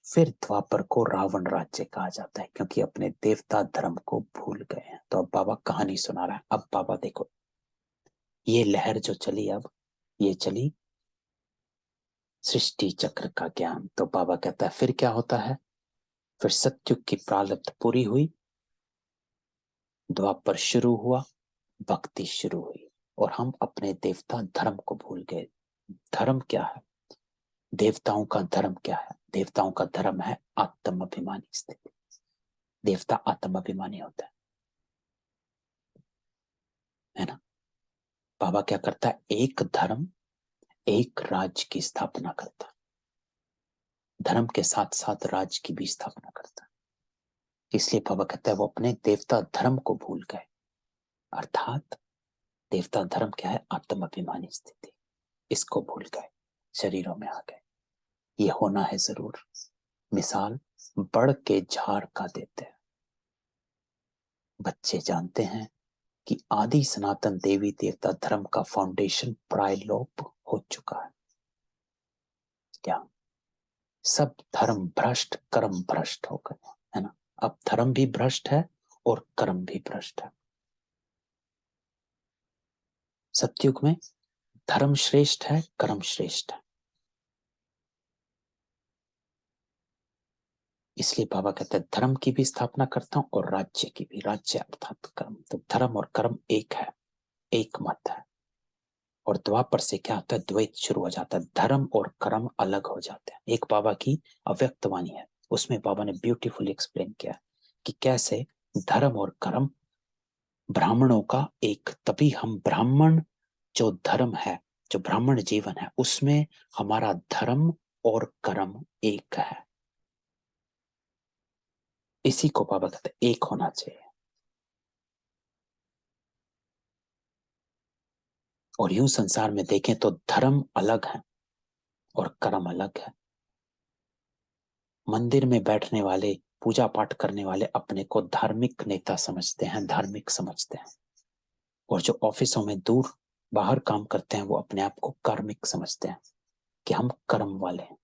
फिर द्वापर को रावण राज्य कहा जाता है क्योंकि अपने देवता धर्म को भूल गए हैं। तो अब बाबा कहानी सुना रहा है। अब बाबा देखो ये लहर जो चली, अब ये चली सृष्टि चक्र का ज्ञान। तो बाबा कहता है फिर क्या होता है? फिर सत्युग की प्रारब्ध पूरी हुई, द्वापर शुरू हुआ, भक्ति शुरू हुई और हम अपने देवता धर्म को भूल गए। धर्म क्या है? देवताओं का धर्म क्या है? देवताओं का धर्म है आत्माभिमानी स्थिति। देवता आत्माभिमानी होता है ना। बाबा क्या करता है? एक धर्म एक राज्य की स्थापना करता है, धर्म के साथ साथ राज्य की भी स्थापना करता है। इसलिए बाबा कहता है वो अपने देवता धर्म को भूल गए। अर्थात देवता धर्म क्या है? आत्म अभिमानी स्थिति। इसको भूल गए, शरीरों में आ गए। ये होना है जरूर। मिसाल बढ़ के झाड़ का देते हैं। बच्चे जानते हैं कि आदि सनातन देवी देवता धर्म का फाउंडेशन प्रायलोप हो चुका है। क्या? सब धर्म भ्रष्ट, कर्म भ्रष्ट हो गए, है ना? अब धर्म भी भ्रष्ट है और कर्म भी भ्रष्ट है। सतयुग में धर्म श्रेष्ठ है, कर्म श्रेष्ठ है। इसलिए बाबा कहते हैं धर्म की भी स्थापना करता हूं और राज्य की भी। राज्य अर्थात कर्म। तो धर्म और कर्म एक है, एक मत है। और द्वापर से क्या होता है? द्वैत शुरू हो जाता है। धर्म और कर्म अलग हो जाते हैं। एक बाबा की अव्यक्त वाणी है, उसमें बाबा ने ब्यूटीफुली एक्सप्लेन किया कि कैसे धर्म और कर्म ब्राह्मणों का एक। तभी हम ब्राह्मण जो धर्म है, जो ब्राह्मण जीवन है, उसमें हमारा धर्म और कर्म एक है। इसी को बाबा कहते हैं एक होना चाहिए। और यूं संसार में देखें तो धर्म अलग है और कर्म अलग है। मंदिर में बैठने वाले, पूजा पाठ करने वाले अपने को धार्मिक नेता समझते हैं, धार्मिक समझते हैं। और जो ऑफिसों में दूर बाहर काम करते हैं वो अपने आप को कार्मिक समझते हैं कि हम कर्म वाले हैं।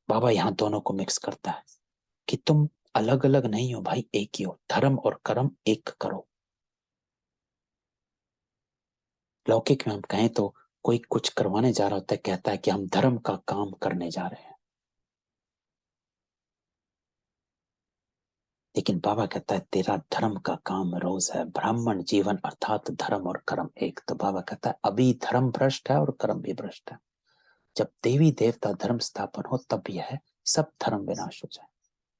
बाबा यहाँ दोनों को मिक्स करता है कि तुम अलग अलग नहीं हो भाई, एक ही हो। धर्म और कर्म एक करो। लौकिक में हम कहें तो कोई कुछ करवाने जा रहा होता है, कहता है कि हम धर्म का काम करने जा रहे हैं। लेकिन बाबा कहता है तेरा धर्म का काम रोज है। ब्राह्मण जीवन अर्थात धर्म और कर्म एक। तो बाबा कहता है अभी धर्म भ्रष्ट है और कर्म भी भ्रष्ट है। जब देवी देवता धर्म स्थापन हो तब यह सब धर्म विनाश हो जाए।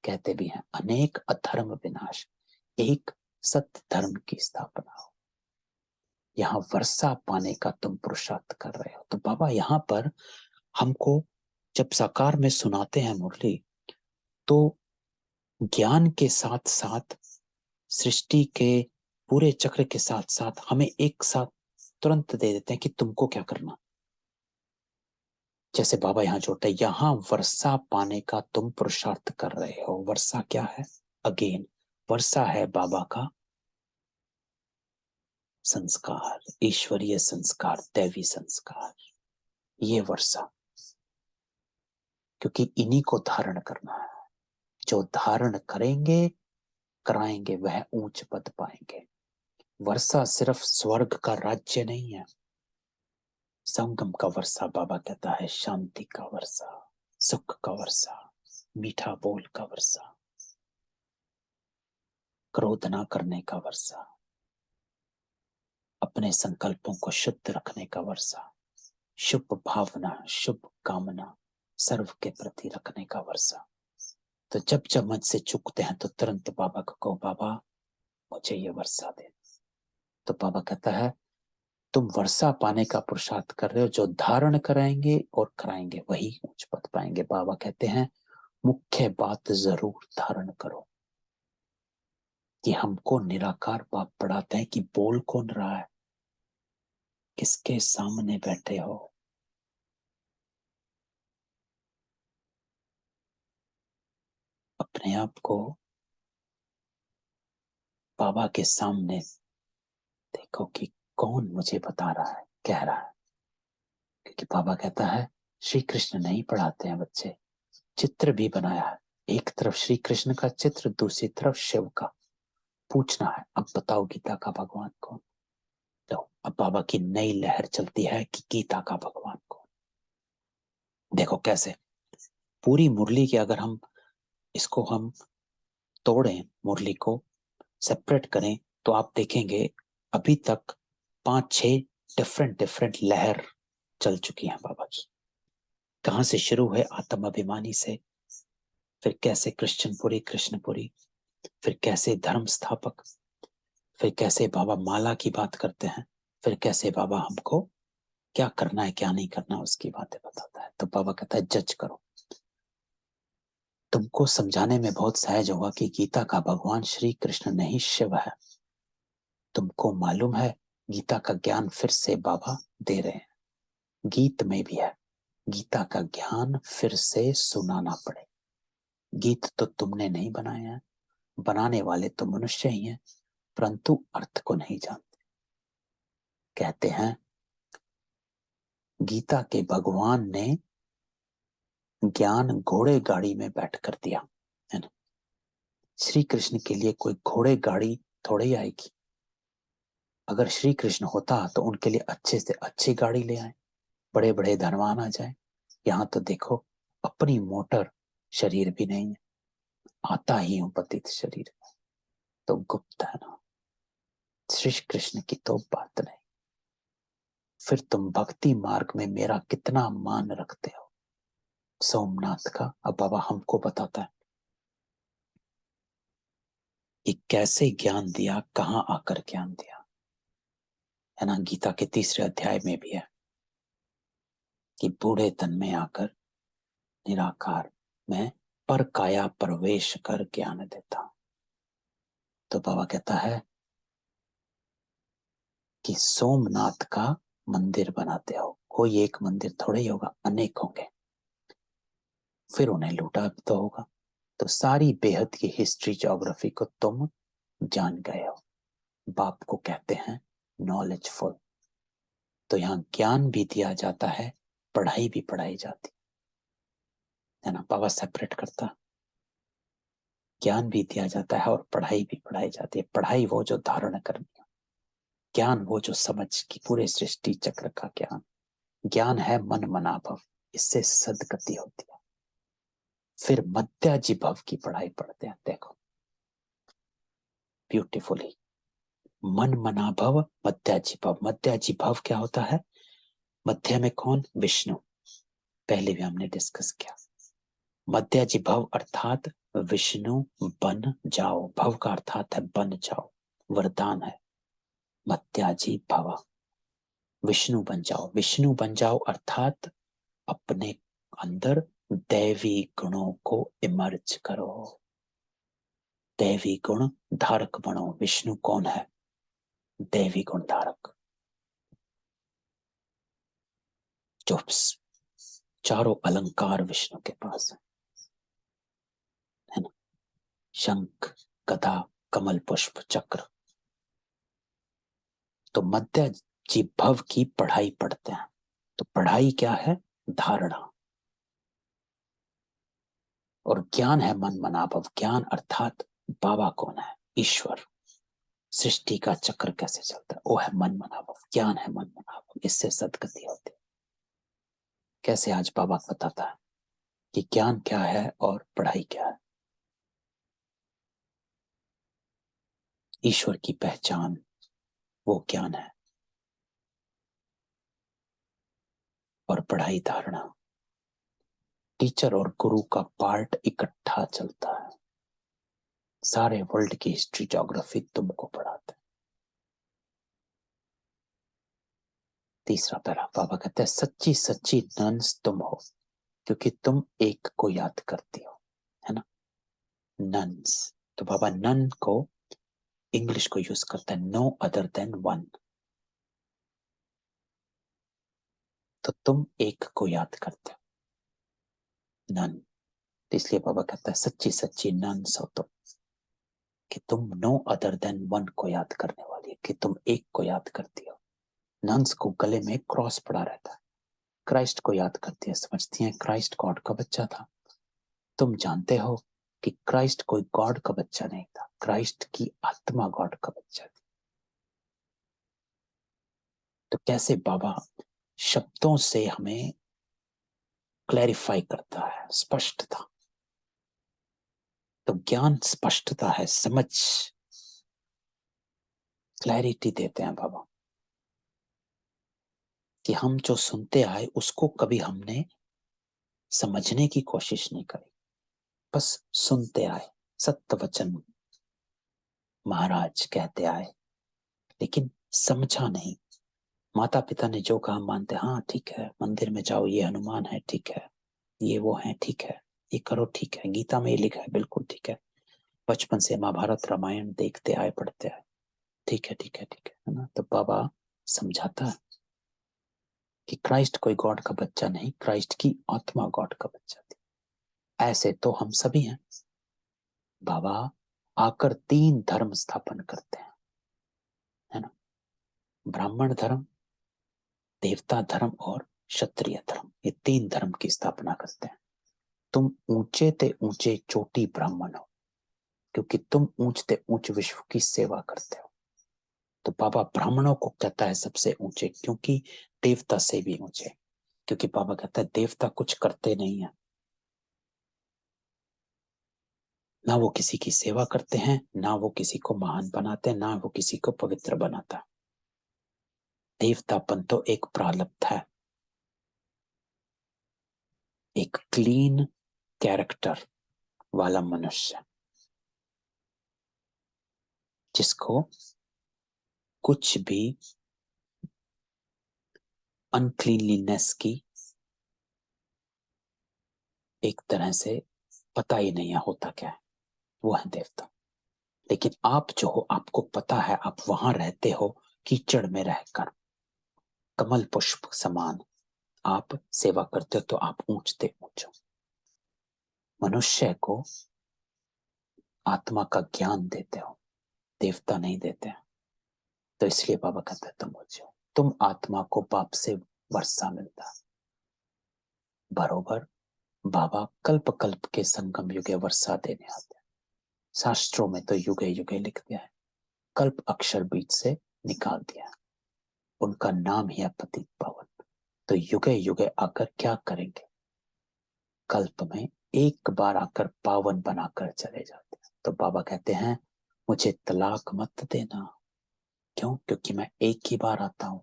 कहते भी हैं अनेक अधर्म विनाश, एक सत्य धर्म की स्थापना हो। यहाँ वर्षा पाने का तुम पुरुषार्थ कर रहे हो। तो बाबा यहाँ पर हमको जब साकार में सुनाते हैं मुरली, तो ज्ञान के साथ साथ सृष्टि के पूरे चक्र के साथ साथ हमें एक साथ तुरंत दे देते हैं कि तुमको क्या करना। जैसे बाबा यहाँ जोड़ते हैं, यहाँ वर्षा पाने का तुम पुरुषार्थ कर रहे हो। वर्षा क्या है? अगेन वर्षा है बाबा का संस्कार, ईश्वरीय संस्कार, दैवी संस्कार। ये वर्षा, क्योंकि इन्हीं को धारण करना है। जो धारण करेंगे, कराएंगे, वह ऊंच पद पाएंगे। वर्षा सिर्फ स्वर्ग का राज्य नहीं है। संगम का वर्षा बाबा कहता है शांति का वर्षा, सुख का वर्षा, मीठा बोल का वर्षा, क्रोध ना करने का वर्षा, अपने संकल्पों को शुद्ध रखने का वर्षा, शुभ भावना, शुभ कामना सर्व के प्रति रखने का वर्षा। तो जब जब मुझसे चूकते हैं तो तुरंत बाबा को कहो बाबा मुझे ये वर्षा दे। तो बाबा कहता है तुम वर्षा पाने का पुरुषार्थ कर रहे हो। जो धारण कराएंगे और कराएंगे वही उच्च पद पाएंगे। बाबा कहते हैं मुख्य बात जरूर धारण करो। कि हमको निराकार बाप पढ़ाते हैं कि बोल कौन रहा है, किसके सामने बैठे हो। अपने आप को बाबा के सामने देखो कि कौन मुझे बता रहा है, कह रहा है। क्योंकि बाबा कहता है श्री कृष्ण नहीं पढ़ाते हैं बच्चे, चित्र भी बनाया है। एक तरफ श्री कृष्ण का चित्र, दूसरी तरफ शिव का। पूछना है अब बताओ गीता का भगवान कौन। तो अब बाबा की नई लहर चलती है कि गीता का भगवान कौन। देखो कैसे पूरी मुरली की अगर हम इसको हम तोड़ें, मुरली को सेपरेट करें, तो आप देखेंगे अभी तक 5-6 डिफरेंट लहर चल चुकी हैं बाबा की। कहां से शुरू हुए? आत्म अभिमानी से, फिर कैसे कृष्णपुरी, फिर कैसे धर्म स्थापक, फिर कैसे बाबा माला की बात करते हैं, फिर कैसे बाबा हमको क्या करना है क्या नहीं करना उसकी बातें बताता है। तो बाबा कहता है जज करो। तुमको समझाने में बहुत सहज होगा कि गीता का भगवान श्री कृष्ण नहीं शिव है। तुमको मालूम है गीता का ज्ञान फिर से बाबा दे रहे हैं, गीत में भी है, गीता का ज्ञान फिर से सुनाना पड़े। गीत तो तुमने नहीं बनाए हैं, बनाने वाले तो मनुष्य ही हैं, परंतु अर्थ को नहीं जानते। कहते हैं गीता के भगवान ने ज्ञान घोड़े गाड़ी में बैठ कर दिया, है ना। श्री कृष्ण के लिए कोई घोड़े गाड़ी थोड़े ही आएगी। अगर श्री कृष्ण होता तो उनके लिए अच्छे से अच्छी गाड़ी ले आए, बड़े बड़े धनवान आ जाए। यहाँ तो देखो अपनी मोटर शरीर भी नहीं है, आता ही हूं पतित शरीर में, तो गुप्त है ना। श्री कृष्ण की तो बात नहीं। फिर तुम भक्ति मार्ग में मेरा कितना मान रखते हो सोमनाथ का। अब बाबा हमको बताता है कि कैसे ज्ञान दिया, कहां आकर ज्ञान दिया, है ना। गीता के 3 अध्याय में भी है कि बूढ़े तन में आकर निराकार में पर काया प्रवेश कर ज्ञान देता। तो बाबा कहता है कि सोमनाथ का मंदिर बनाते हो, कोई एक मंदिर थोड़े ही होगा, अनेक होंगे। फिर उन्हें लूटा भी तो होगा। तो सारी बेहद की हिस्ट्री ज्योग्राफी को तुम जान गए हो। बाप को कहते हैं नॉलेजफुल। तो यहाँ ज्ञान भी दिया जाता है, पढ़ाई भी पढ़ाई जाती है ना। बाबा सेपरेट करता, ज्ञान भी दिया जाता है और पढ़ाई भी पढ़ाई जाती है। पढ़ाई वो जो धारण करनी है, ज्ञान वो जो समझ की पूरे सृष्टि चक्र का ज्ञान। ज्ञान है मन मनाभव, इससे सदगति होती है। फिर मध्याजी भव की पढ़ाई पढ़ते हैं। देखो ब्यूटीफुली, मन मनाभव मध्याजी भव। मध्याजी भव क्या होता है? मध्य में कौन? विष्णु। पहले भी हमने डिस्कस किया। मध्याजी भव अर्थात विष्णु बन जाओ। भव का अर्थात है बन जाओ, वरदान है। मध्याजी भव, विष्णु बन जाओ। विष्णु बन जाओ अर्थात अपने अंदर दैवी गुणों को इमर्ज करो, दैवी गुण धारक बनो। विष्णु कौन है? दैवी गुण धारक, जो चारों अलंकार विष्णु के पास है ना। शंख, गदा, कमल पुष्प, चक्र। तो मध्य भव की पढ़ाई पढ़ते हैं। तो पढ़ाई क्या है? धारणा। और ज्ञान है मन मनाभव। ज्ञान अर्थात बाबा कौन है? ईश्वर। सृष्टि का चक्र कैसे चलता है, वो है मन मनाभव। ज्ञान है मन मनाभव, इससे सदगति होती है। कैसे आज बाबा बताता है कि ज्ञान क्या है और पढ़ाई क्या है। ईश्वर की पहचान वो ज्ञान है, और पढ़ाई धारणा। टीचर और गुरु का पार्ट इकट्ठा चलता है। सारे वर्ल्ड की हिस्ट्री ज्योग्राफी तुमको पढ़ाते हैं। तीसरा पैरा बाबा कहते हैं सच्ची सच्ची नन्स तुम हो, क्योंकि तुम एक को याद करती हो, है ना। नन्स। तो बाबा नन को इंग्लिश को यूज करता है, नो अदर देन वन। तो तुम एक को याद करते हो, नन। इसलिए बाबा कहता है सच्ची सच्ची नन्स हो तुम, कि तुम नो अदर देन वन को याद करने वाली है, कि तुम एक को याद करती हो। नन्स को गले में क्रॉस पड़ा रहता है, क्राइस्ट को याद करती है, समझती है क्राइस्ट गॉड का बच्चा था। तुम जानते हो कि क्राइस्ट कोई गॉड का बच्चा नहीं था, क्राइस्ट की आत्मा गॉड का बच्चा थी। तो कैसे बाबा शब्दों से हमें क्लैरिफाई करता है, स्पष्टता। तो ज्ञान स्पष्टता है, समझ, क्लैरिटी देते हैं बाबा। कि हम जो सुनते आए उसको कभी हमने समझने की कोशिश नहीं करी, बस सुनते आए। सत्य वचन महाराज कहते आए, लेकिन समझा नहीं। माता पिता ने जो कहा मानते, हाँ ठीक है, मंदिर में जाओ, ये हनुमान है, ठीक है, ये वो है, ठीक है, ये करो, ठीक है, गीता में ये लिखा है, बिल्कुल ठीक है। बचपन से महाभारत रामायण देखते आए, पढ़ते आए, ठीक है ठीक है ठीक है ना। तो बाबा समझाता है कि क्राइस्ट कोई गॉड का बच्चा नहीं, क्राइस्ट की आत्मा गॉड का बच्चा थी। ऐसे तो हम सभी हैं। बाबा आकर 3 धर्म स्थापन करते हैं, है ना। ब्राह्मण धर्म, देवता धर्म और क्षत्रिय धर्म, ये 3 धर्म की स्थापना करते हैं। तुम ऊंचे ते ऊंचे चोटी ब्राह्मण हो, क्योंकि तुम ऊंचते ऊंच विश्व की सेवा करते हो। तो बाबा ब्राह्मणों को कहता है सबसे ऊंचे, क्योंकि देवता से भी ऊंचे। क्योंकि बाबा कहता है देवता कुछ करते नहीं है, ना वो किसी की सेवा करते हैं, ना वो किसी को महान बनाते हैं, ना वो किसी को पवित्र बनाता। देवतापन तो एक प्रारब्ध है, एक क्लीन कैरेक्टर वाला मनुष्य जिसको कुछ भी अनक्लीनलीनेस की एक तरह से पता ही नहीं है होता क्या है, वो है देवता। लेकिन आप जो हो, आपको पता है, आप वहां रहते हो कीचड़ में रहकर, कमल पुष्प समान आप सेवा करते हो, तो आप ऊंचते ऊंचो। मनुष्य को आत्मा का ज्ञान देते हो, देवता नहीं देते हैं। तो इसलिए बाबा कहते हैं तुम ऊंचे हो। तुम आत्मा को बाप से वर्षा मिलता। बरोबर बाबा कल्प कल्प के संगम युगे वर्षा देने आते हैं। शास्त्रों में तो युगे युगे लिख दिया है, कल्प अक्षर बीच से निकाल दिया है। उनका नाम ही है पतित पावन। तो युगे युगे आकर क्या करेंगे, कल्प में एक बार आकर पावन बनाकर चले जाते हैं। तो बाबा कहते हैं मुझे तलाक मत देना। क्यों? क्योंकि मैं एक ही बार आता हूं।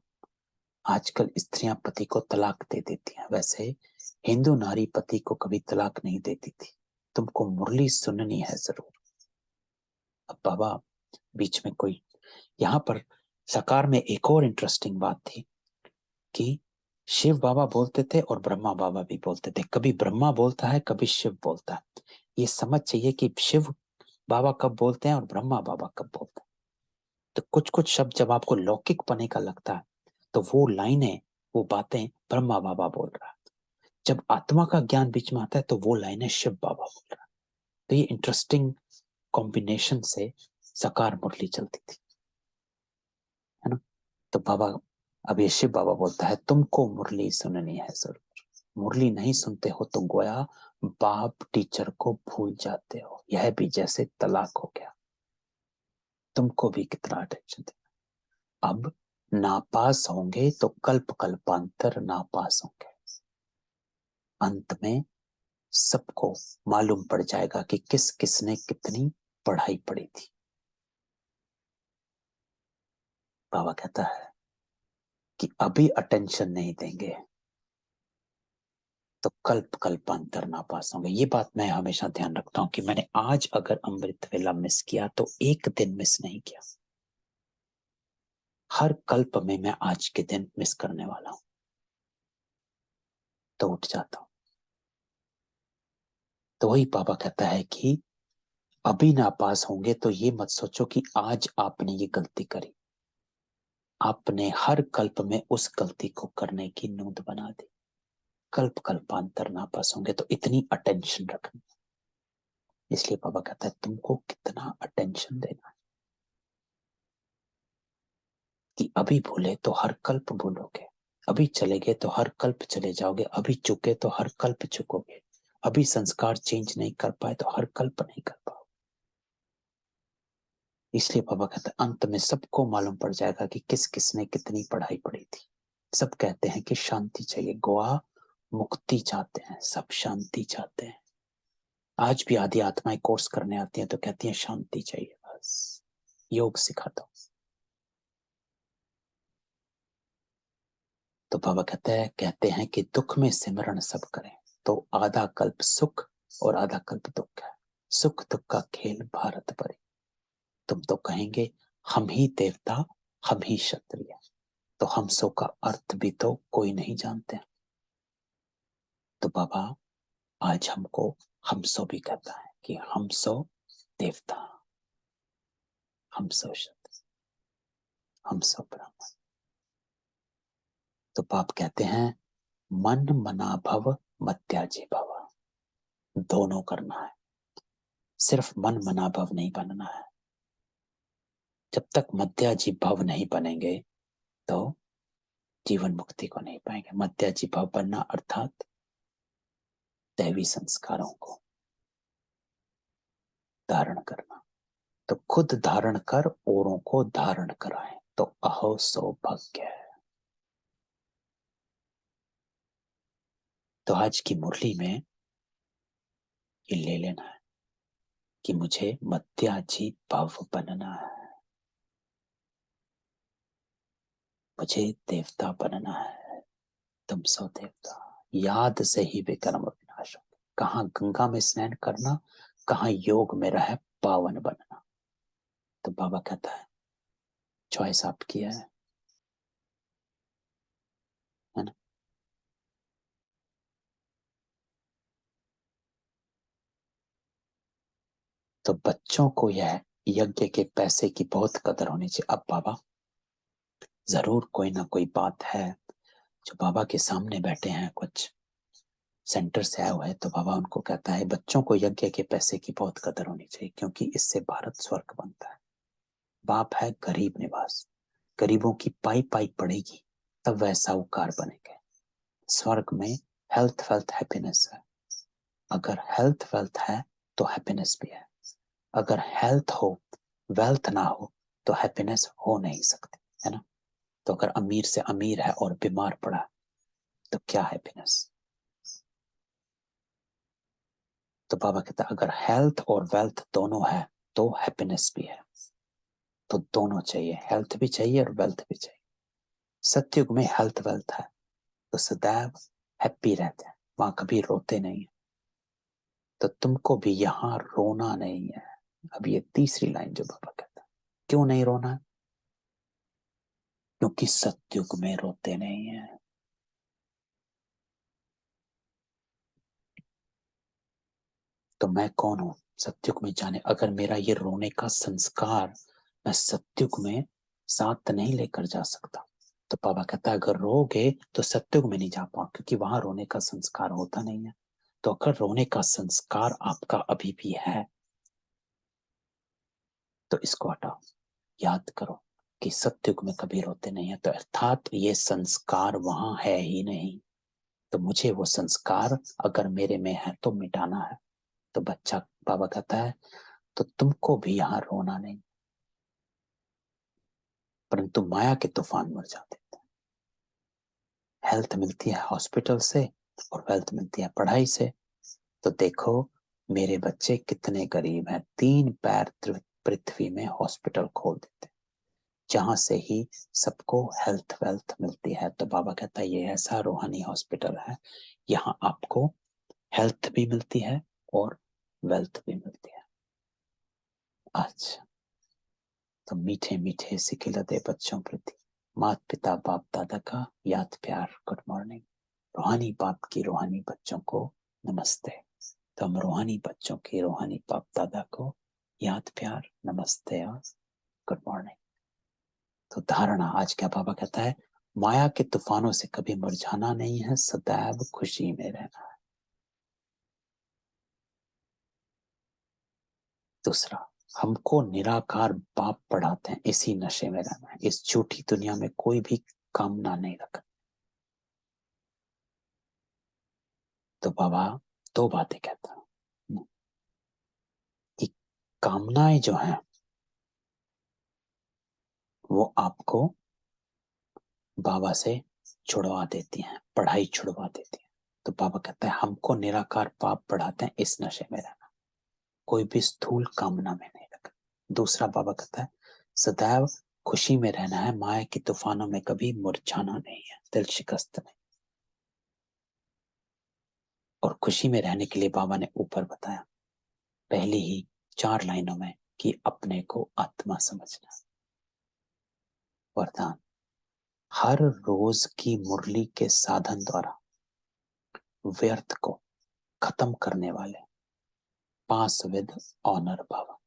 आजकल स्त्रियां पति को तलाक दे देती हैं, वैसे हिंदू नारी पति को कभी तलाक नहीं देती थी। तुमको मुरली सुननी है जरूर। अब बाबा बीच में कोई, यहां पर साकार में एक और इंटरेस्टिंग बात थी कि शिव बाबा बोलते थे और ब्रह्मा बाबा भी बोलते थे। कभी ब्रह्मा बोलता है, कभी शिव बोलता है। ये समझ चाहिए कि शिव बाबा कब बोलते हैं और ब्रह्मा बाबा कब बोलते हैं। तो कुछ कुछ शब्द जब आपको लौकिक पने का लगता है, तो वो लाइनें, वो बातें ब्रह्मा बाबा बोल रहा है। जब आत्मा का ज्ञान बीच में आता है, तो वो लाइनें शिव बाबा बोल रहा है। तो ये इंटरेस्टिंग कॉम्बिनेशन से सकार मुरली चलती थी, है ना। तो बाबा, अब ये शिव बाबा बोलता है तुमको मुरली सुननी है जरूर। मुरली नहीं सुनते हो तो गोया बाप टीचर को भूल जाते हो। यह भी जैसे तलाक हो गया, तुमको भी कितना अटेंशन देना। अब नापास होंगे तो कल्प कल्पांतर नापास होंगे। अंत में सबको मालूम पड़ जाएगा कि किस किसने कितनी पढ़ाई पढ़ी थी। बाबा कहता है कि अभी अटेंशन नहीं देंगे तो कल्प कल्पांतर नापास होंगे। ये बात मैं हमेशा ध्यान रखता हूं कि मैंने आज अगर अमृत वेला मिस किया तो एक दिन मिस नहीं किया। हर कल्प में मैं आज के दिन मिस करने वाला हूं, तो उठ जाता हूं। तो वही बाबा कहता है कि अभी नापास होंगे तो ये मत सोचो कि आज आपने ये गलती करी। आपने हर कल्प में उस गलती को करने की नोंद बना दी। कल्प कल्पांतर नापास होंगे तो इतनी अटेंशन रखनी। इसलिए बाबा कहता है तुमको कितना अटेंशन देना है कि अभी भूले तो हर कल्प भूलोगे, अभी चले गए तो हर कल्प चले जाओगे, अभी चुके तो हर कल्प चुकोगे, अभी संस्कार चेंज नहीं कर पाए तो हर कल्प नहीं कर पाओगे। इसलिए बाबा कहता है अंत में सबको मालूम पड़ जाएगा कि किस किसने कितनी पढ़ाई पढ़ी थी। सब कहते हैं कि शांति चाहिए, गोवा मुक्ति चाहते हैं, सब शांति चाहते हैं। आज भी आदि आत्माएं कोर्स करने आती हैं तो कहती हैं शांति चाहिए, बस योग सिखाता हूं। तो बाबा कहते हैं कि दुख में सिमरण सब करें। तो आधा कल्प सुख और आधा कल्प दुख है। सुख दुख का खेल भारत परे। तुम तो कहेंगे हम ही देवता, हम ही क्षत्रिय। तो हम सो का अर्थ भी तो कोई नहीं जानते। तो बाबा आज हमको हम सो भी कहता है कि हम सो देवता, हम सो क्षत्रिय। हम सब ब्रह्म। तो पाप कहते हैं मन मना भव मत्याजी भव, दोनों करना है, सिर्फ मन मना भव नहीं बनना है। जब तक मध्याजी भव नहीं बनेंगे तो जीवन मुक्ति को नहीं पाएंगे। मध्याजी भव बनना अर्थात दैवी संस्कारों को धारण करना। तो खुद धारण कर औरों को धारण कराएं तो अहो सौभाग्य है। तो आज की मुरली में ये ले लेना है कि मुझे मध्याजी भव बनना है, मुझे देवता बनना है। तुम सो देवता याद से ही विक्रम विनाश। कहाँ गंगा में स्नान करना, कहाँ योग में रहे पावन बनना। तो बाबा कहता है चॉइस आपकी है ना। तो बच्चों को यह यज्ञ के पैसे की बहुत कदर होनी चाहिए। अब बाबा जरूर कोई ना कोई बात है जो बाबा के सामने बैठे हैं, कुछ सेंटर से आए हुए हैं, तो बाबा उनको कहता है बच्चों को यज्ञ के पैसे की बहुत कदर होनी चाहिए, क्योंकि इससे भारत स्वर्ग बनता है। बाप है गरीब निवास, गरीबों की पाई पाई पड़ेगी तब वह साहूकार बनेंगे। स्वर्ग में हेल्थ वेल्थ हैप्पीनेस है। अगर हेल्थ वेल्थ है तो हैप्पीनेस भी है। अगर हेल्थ हो वेल्थ ना हो तो हैप्पीनेस हो नहीं सकती, है ना। तो अगर अमीर से अमीर है और बीमार पड़ा तो क्या हैप्पीनेस। तो बाबा कहता है अगर हेल्थ और वेल्थ दोनों है तो हैप्पीनेस भी है। तो दोनों चाहिए, हेल्थ भी चाहिए और वेल्थ भी चाहिए। सत्युग में हेल्थ वेल्थ है तो सदैव हैप्पी रहते हैं, वहां कभी रोते नहीं है। तो तुमको भी यहां रोना नहीं है। अब ये तीसरी लाइन जो बाबा कहता है, क्यों नहीं रोना है? क्योंकि सत्युग में रोते नहीं है। तो मैं कौन हूं सत्युग में जाने? अगर मेरा ये रोने का संस्कार मैं सत्युग में साथ नहीं लेकर जा सकता, तो बाबा कहता है अगर रोगे तो सत्युग में नहीं जा पाओ, क्योंकि वहां रोने का संस्कार होता नहीं है। तो अगर रोने का संस्कार आपका अभी भी है तो इसको हटाओ, याद करो कि सत्युग में कभी रोते नहीं है। तो अर्थात ये संस्कार वहां है ही नहीं। तो मुझे वो संस्कार अगर मेरे में है तो मिटाना है। तो बच्चा बाबा कहता है तो तुमको भी यहां रोना नहीं, परंतु माया के तूफान मर जाते थे। हेल्थ मिलती है हॉस्पिटल से और वेल्थ मिलती है पढ़ाई से। तो देखो मेरे बच्चे कितने गरीब हैं, 3 पैर पृथ्वी में हॉस्पिटल खोल देते जहां से ही सबको हेल्थ वेल्थ मिलती है। तो बाबा कहता है ये ऐसा रूहानी हॉस्पिटल है, यहाँ आपको हेल्थ भी मिलती है और वेल्थ भी मिलती है। अच्छा, तो मीठे मीठे सिखिलते बच्चों प्रति माता पिता बाप दादा का याद प्यार गुड मॉर्निंग। रूहानी बाप की रूहानी बच्चों को नमस्ते। तो हम रूहानी बच्चों की रूहानी बाप दादा को याद प्यार नमस्ते और गुड मॉर्निंग। तो धारणा आज क्या बाबा कहता है, माया के तूफानों से कभी मुरझाना नहीं है, सदैव खुशी में रहना है। दूसरा, हमको निराकार बाप पढ़ाते हैं इसी नशे में रहना है, इस झूठी दुनिया में कोई भी कामना नहीं रखना। तो बाबा 2 बातें कहता है कि कामनाएं जो हैं वो आपको बाबा से छुड़वा देती हैं, पढ़ाई छुड़वा देती है। तो बाबा कहता है हमको निराकार बाप पढ़ाते हैं इस नशे में रहना, कोई भी स्थूल कामना में नहीं रखना। दूसरा बाबा कहता है सदैव खुशी में रहना है, माया के तूफानों में कभी मुरझाना नहीं है, दिल शिकस्त नहीं। और खुशी में रहने के लिए बाबा ने ऊपर बताया पहली ही 4 लाइनों में कि अपने को आत्मा समझना। वरदान, हर रोज की मुरली के साधन द्वारा व्यर्थ को खत्म करने वाले पास विद ऑनर बाबा।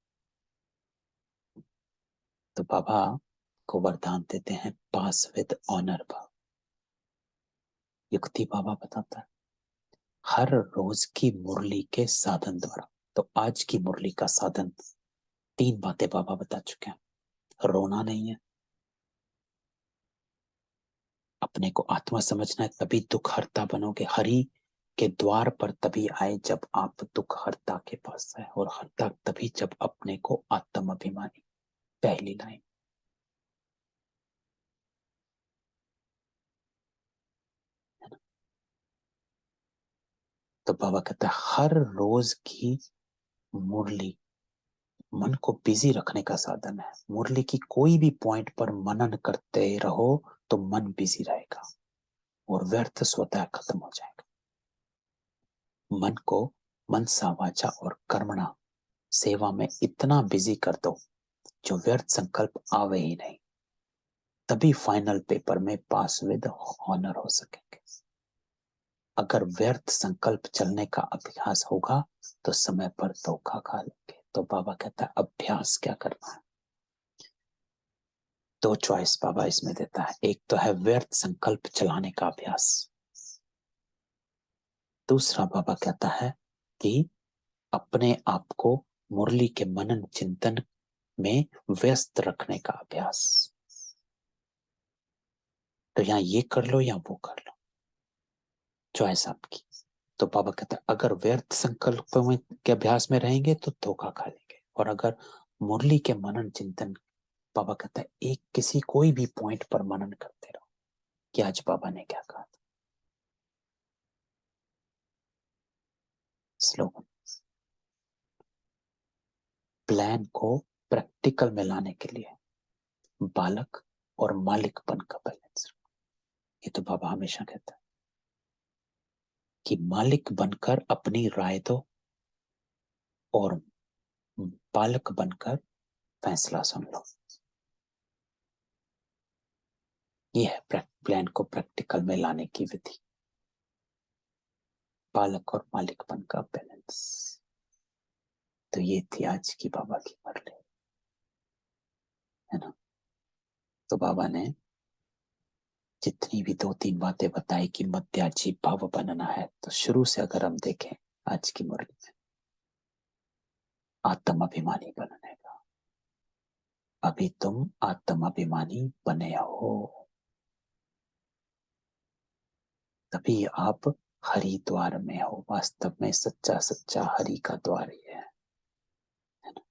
तो बाबा को वरदान देते हैं पास विद ऑनर भाव। युक्ति बाबा बताता है हर रोज की मुरली के साधन द्वारा। तो आज की मुरली का साधन 3 बातें बाबा बता चुके हैं। रोना नहीं है, अपने को आत्मा समझना है, तभी दुख हरता बनोगे। हरि के द्वार पर तभी आए जब आप दुख हरता के पास आए, और हरता तभी जब अपने को आत्म अभिमानी। पहली लाइन। तो बाबा कहता है हर रोज की मुरली मन को बिजी रखने का साधन है। मुरली की कोई भी पॉइंट पर मनन करते रहो तो मन बिजी रहेगा और व्यर्थ स्वतः खत्म हो जाएगा। मन को मनसा वाचा और कर्मणा सेवा में इतना बिजी कर दो जो व्यर्थ संकल्प आवे ही नहीं, तभी फाइनल पेपर में पास विद ऑनर हो सकेंगे। अगर व्यर्थ संकल्प चलने का अभ्यास होगा तो समय पर धोखा खा लेंगे। तो बाबा कहता है अभ्यास क्या करना है। 2 चॉइस बाबा इसमें देता है। एक तो है व्यर्थ संकल्प चलाने का अभ्यास, दूसरा बाबा कहता है कि अपने आप को मुरली के मनन चिंतन में व्यस्त रखने का अभ्यास। तो यहां ये कर लो या वो कर लो, चॉइस आपकी। तो बाबा कहता है अगर व्यर्थ संकल्प में के अभ्यास में रहेंगे तो धोखा खा लेंगे, और अगर मुरली के मनन चिंतन, बाबा कहता है एक किसी कोई भी पॉइंट पर मनन करते रहो कि आज बाबा ने क्या कहा था। स्लोगन प्लान को प्रैक्टिकल में लाने के लिए बालक और मालिकपन का बैलेंस। ये तो बाबा हमेशा कहता है कि मालिक बनकर अपनी राय दो और बालक बनकर फैसला सुन लो। ये है प्लान को प्रैक्टिकल में लाने की विधि, बालक और मालिकपन का बैलेंस। तो ये थी आज की बाबा की मुरली, है ना। तो बाबा ने जितनी भी 2-3 बातें बताई कि मध्याजी भाव बनना है, तो शुरू से अगर हम देखें आज की मुरली में आत्म अभिमानी बनने का। अभी तुम आत्म अभिमानी बने हो, तभी आप हरि द्वार में हो। वास्तव में सच्चा सच्चा हरि का द्वार ही है ना?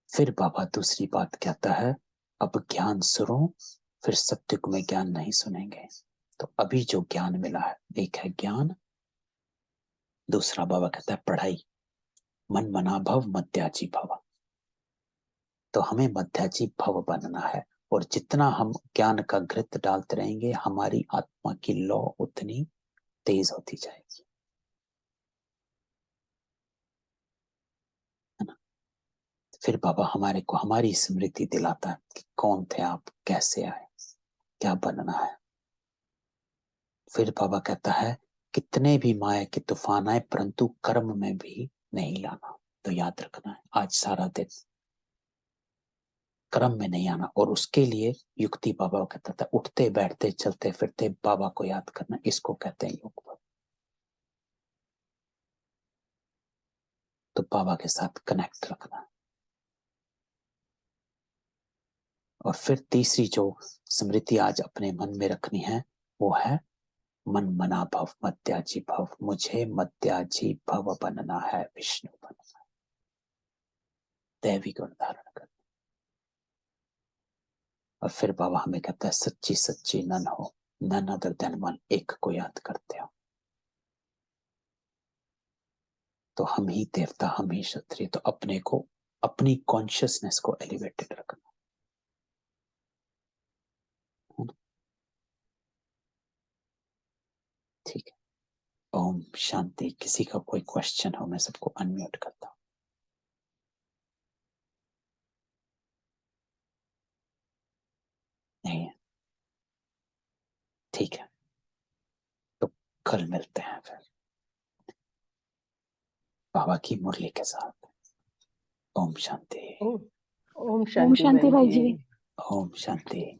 फिर बाबा दूसरी बात कहता है अब ज्ञान सुनो, फिर सत्युग में ज्ञान नहीं सुनेंगे। तो अभी जो ज्ञान मिला है, एक है ज्ञान, दूसरा बाबा कहता है पढ़ाई। मन मना भव मध्याजी भव। तो हमें मध्याजी भव बनना है, और जितना हम ज्ञान का घृत डालते रहेंगे हमारी आत्मा की लौ उतनी तेज होती जाएगी, है ना। फिर बाबा हमारे को हमारी स्मृति दिलाता है कि कौन थे आप, कैसे आए, क्या बनना है। फिर बाबा कहता है कितने भी माया के तूफान आए परंतु कर्म में भी नहीं लाना। तो याद रखना है आज सारा दिन कर्म में नहीं आना, और उसके लिए युक्ति बाबा कहता था उठते बैठते चलते फिरते बाबा को याद करना, इसको कहते हैं योग। तो बाबा के साथ कनेक्ट रखना। और फिर तीसरी जो स्मृति आज अपने मन में रखनी है वो है मन मना भव मध्याजी भव। मुझे मध्याजी भव बनना है, विष्णु बनना है, दैवी गुण धारण करना। और फिर बाबा हमें कहता है सच्ची सच्ची नन हो, नन अदर देन वन, एक को याद करते हो। तो हम ही देवता, हम ही क्षत्रिय। तो अपने को, अपनी कॉन्शियसनेस को एलिवेटेड रखना, है ना। ठीक है, ओम शांति। किसी का कोई क्वेश्चन हो मैं सबको अनम्यूट करता हूँ। नहीं है, ठीक है, तो कल मिलते हैं फिर बाबा की मुरली के साथ। ओम शांति। ओम ओम शांति बहन भाई जी। जी। ओम शांति।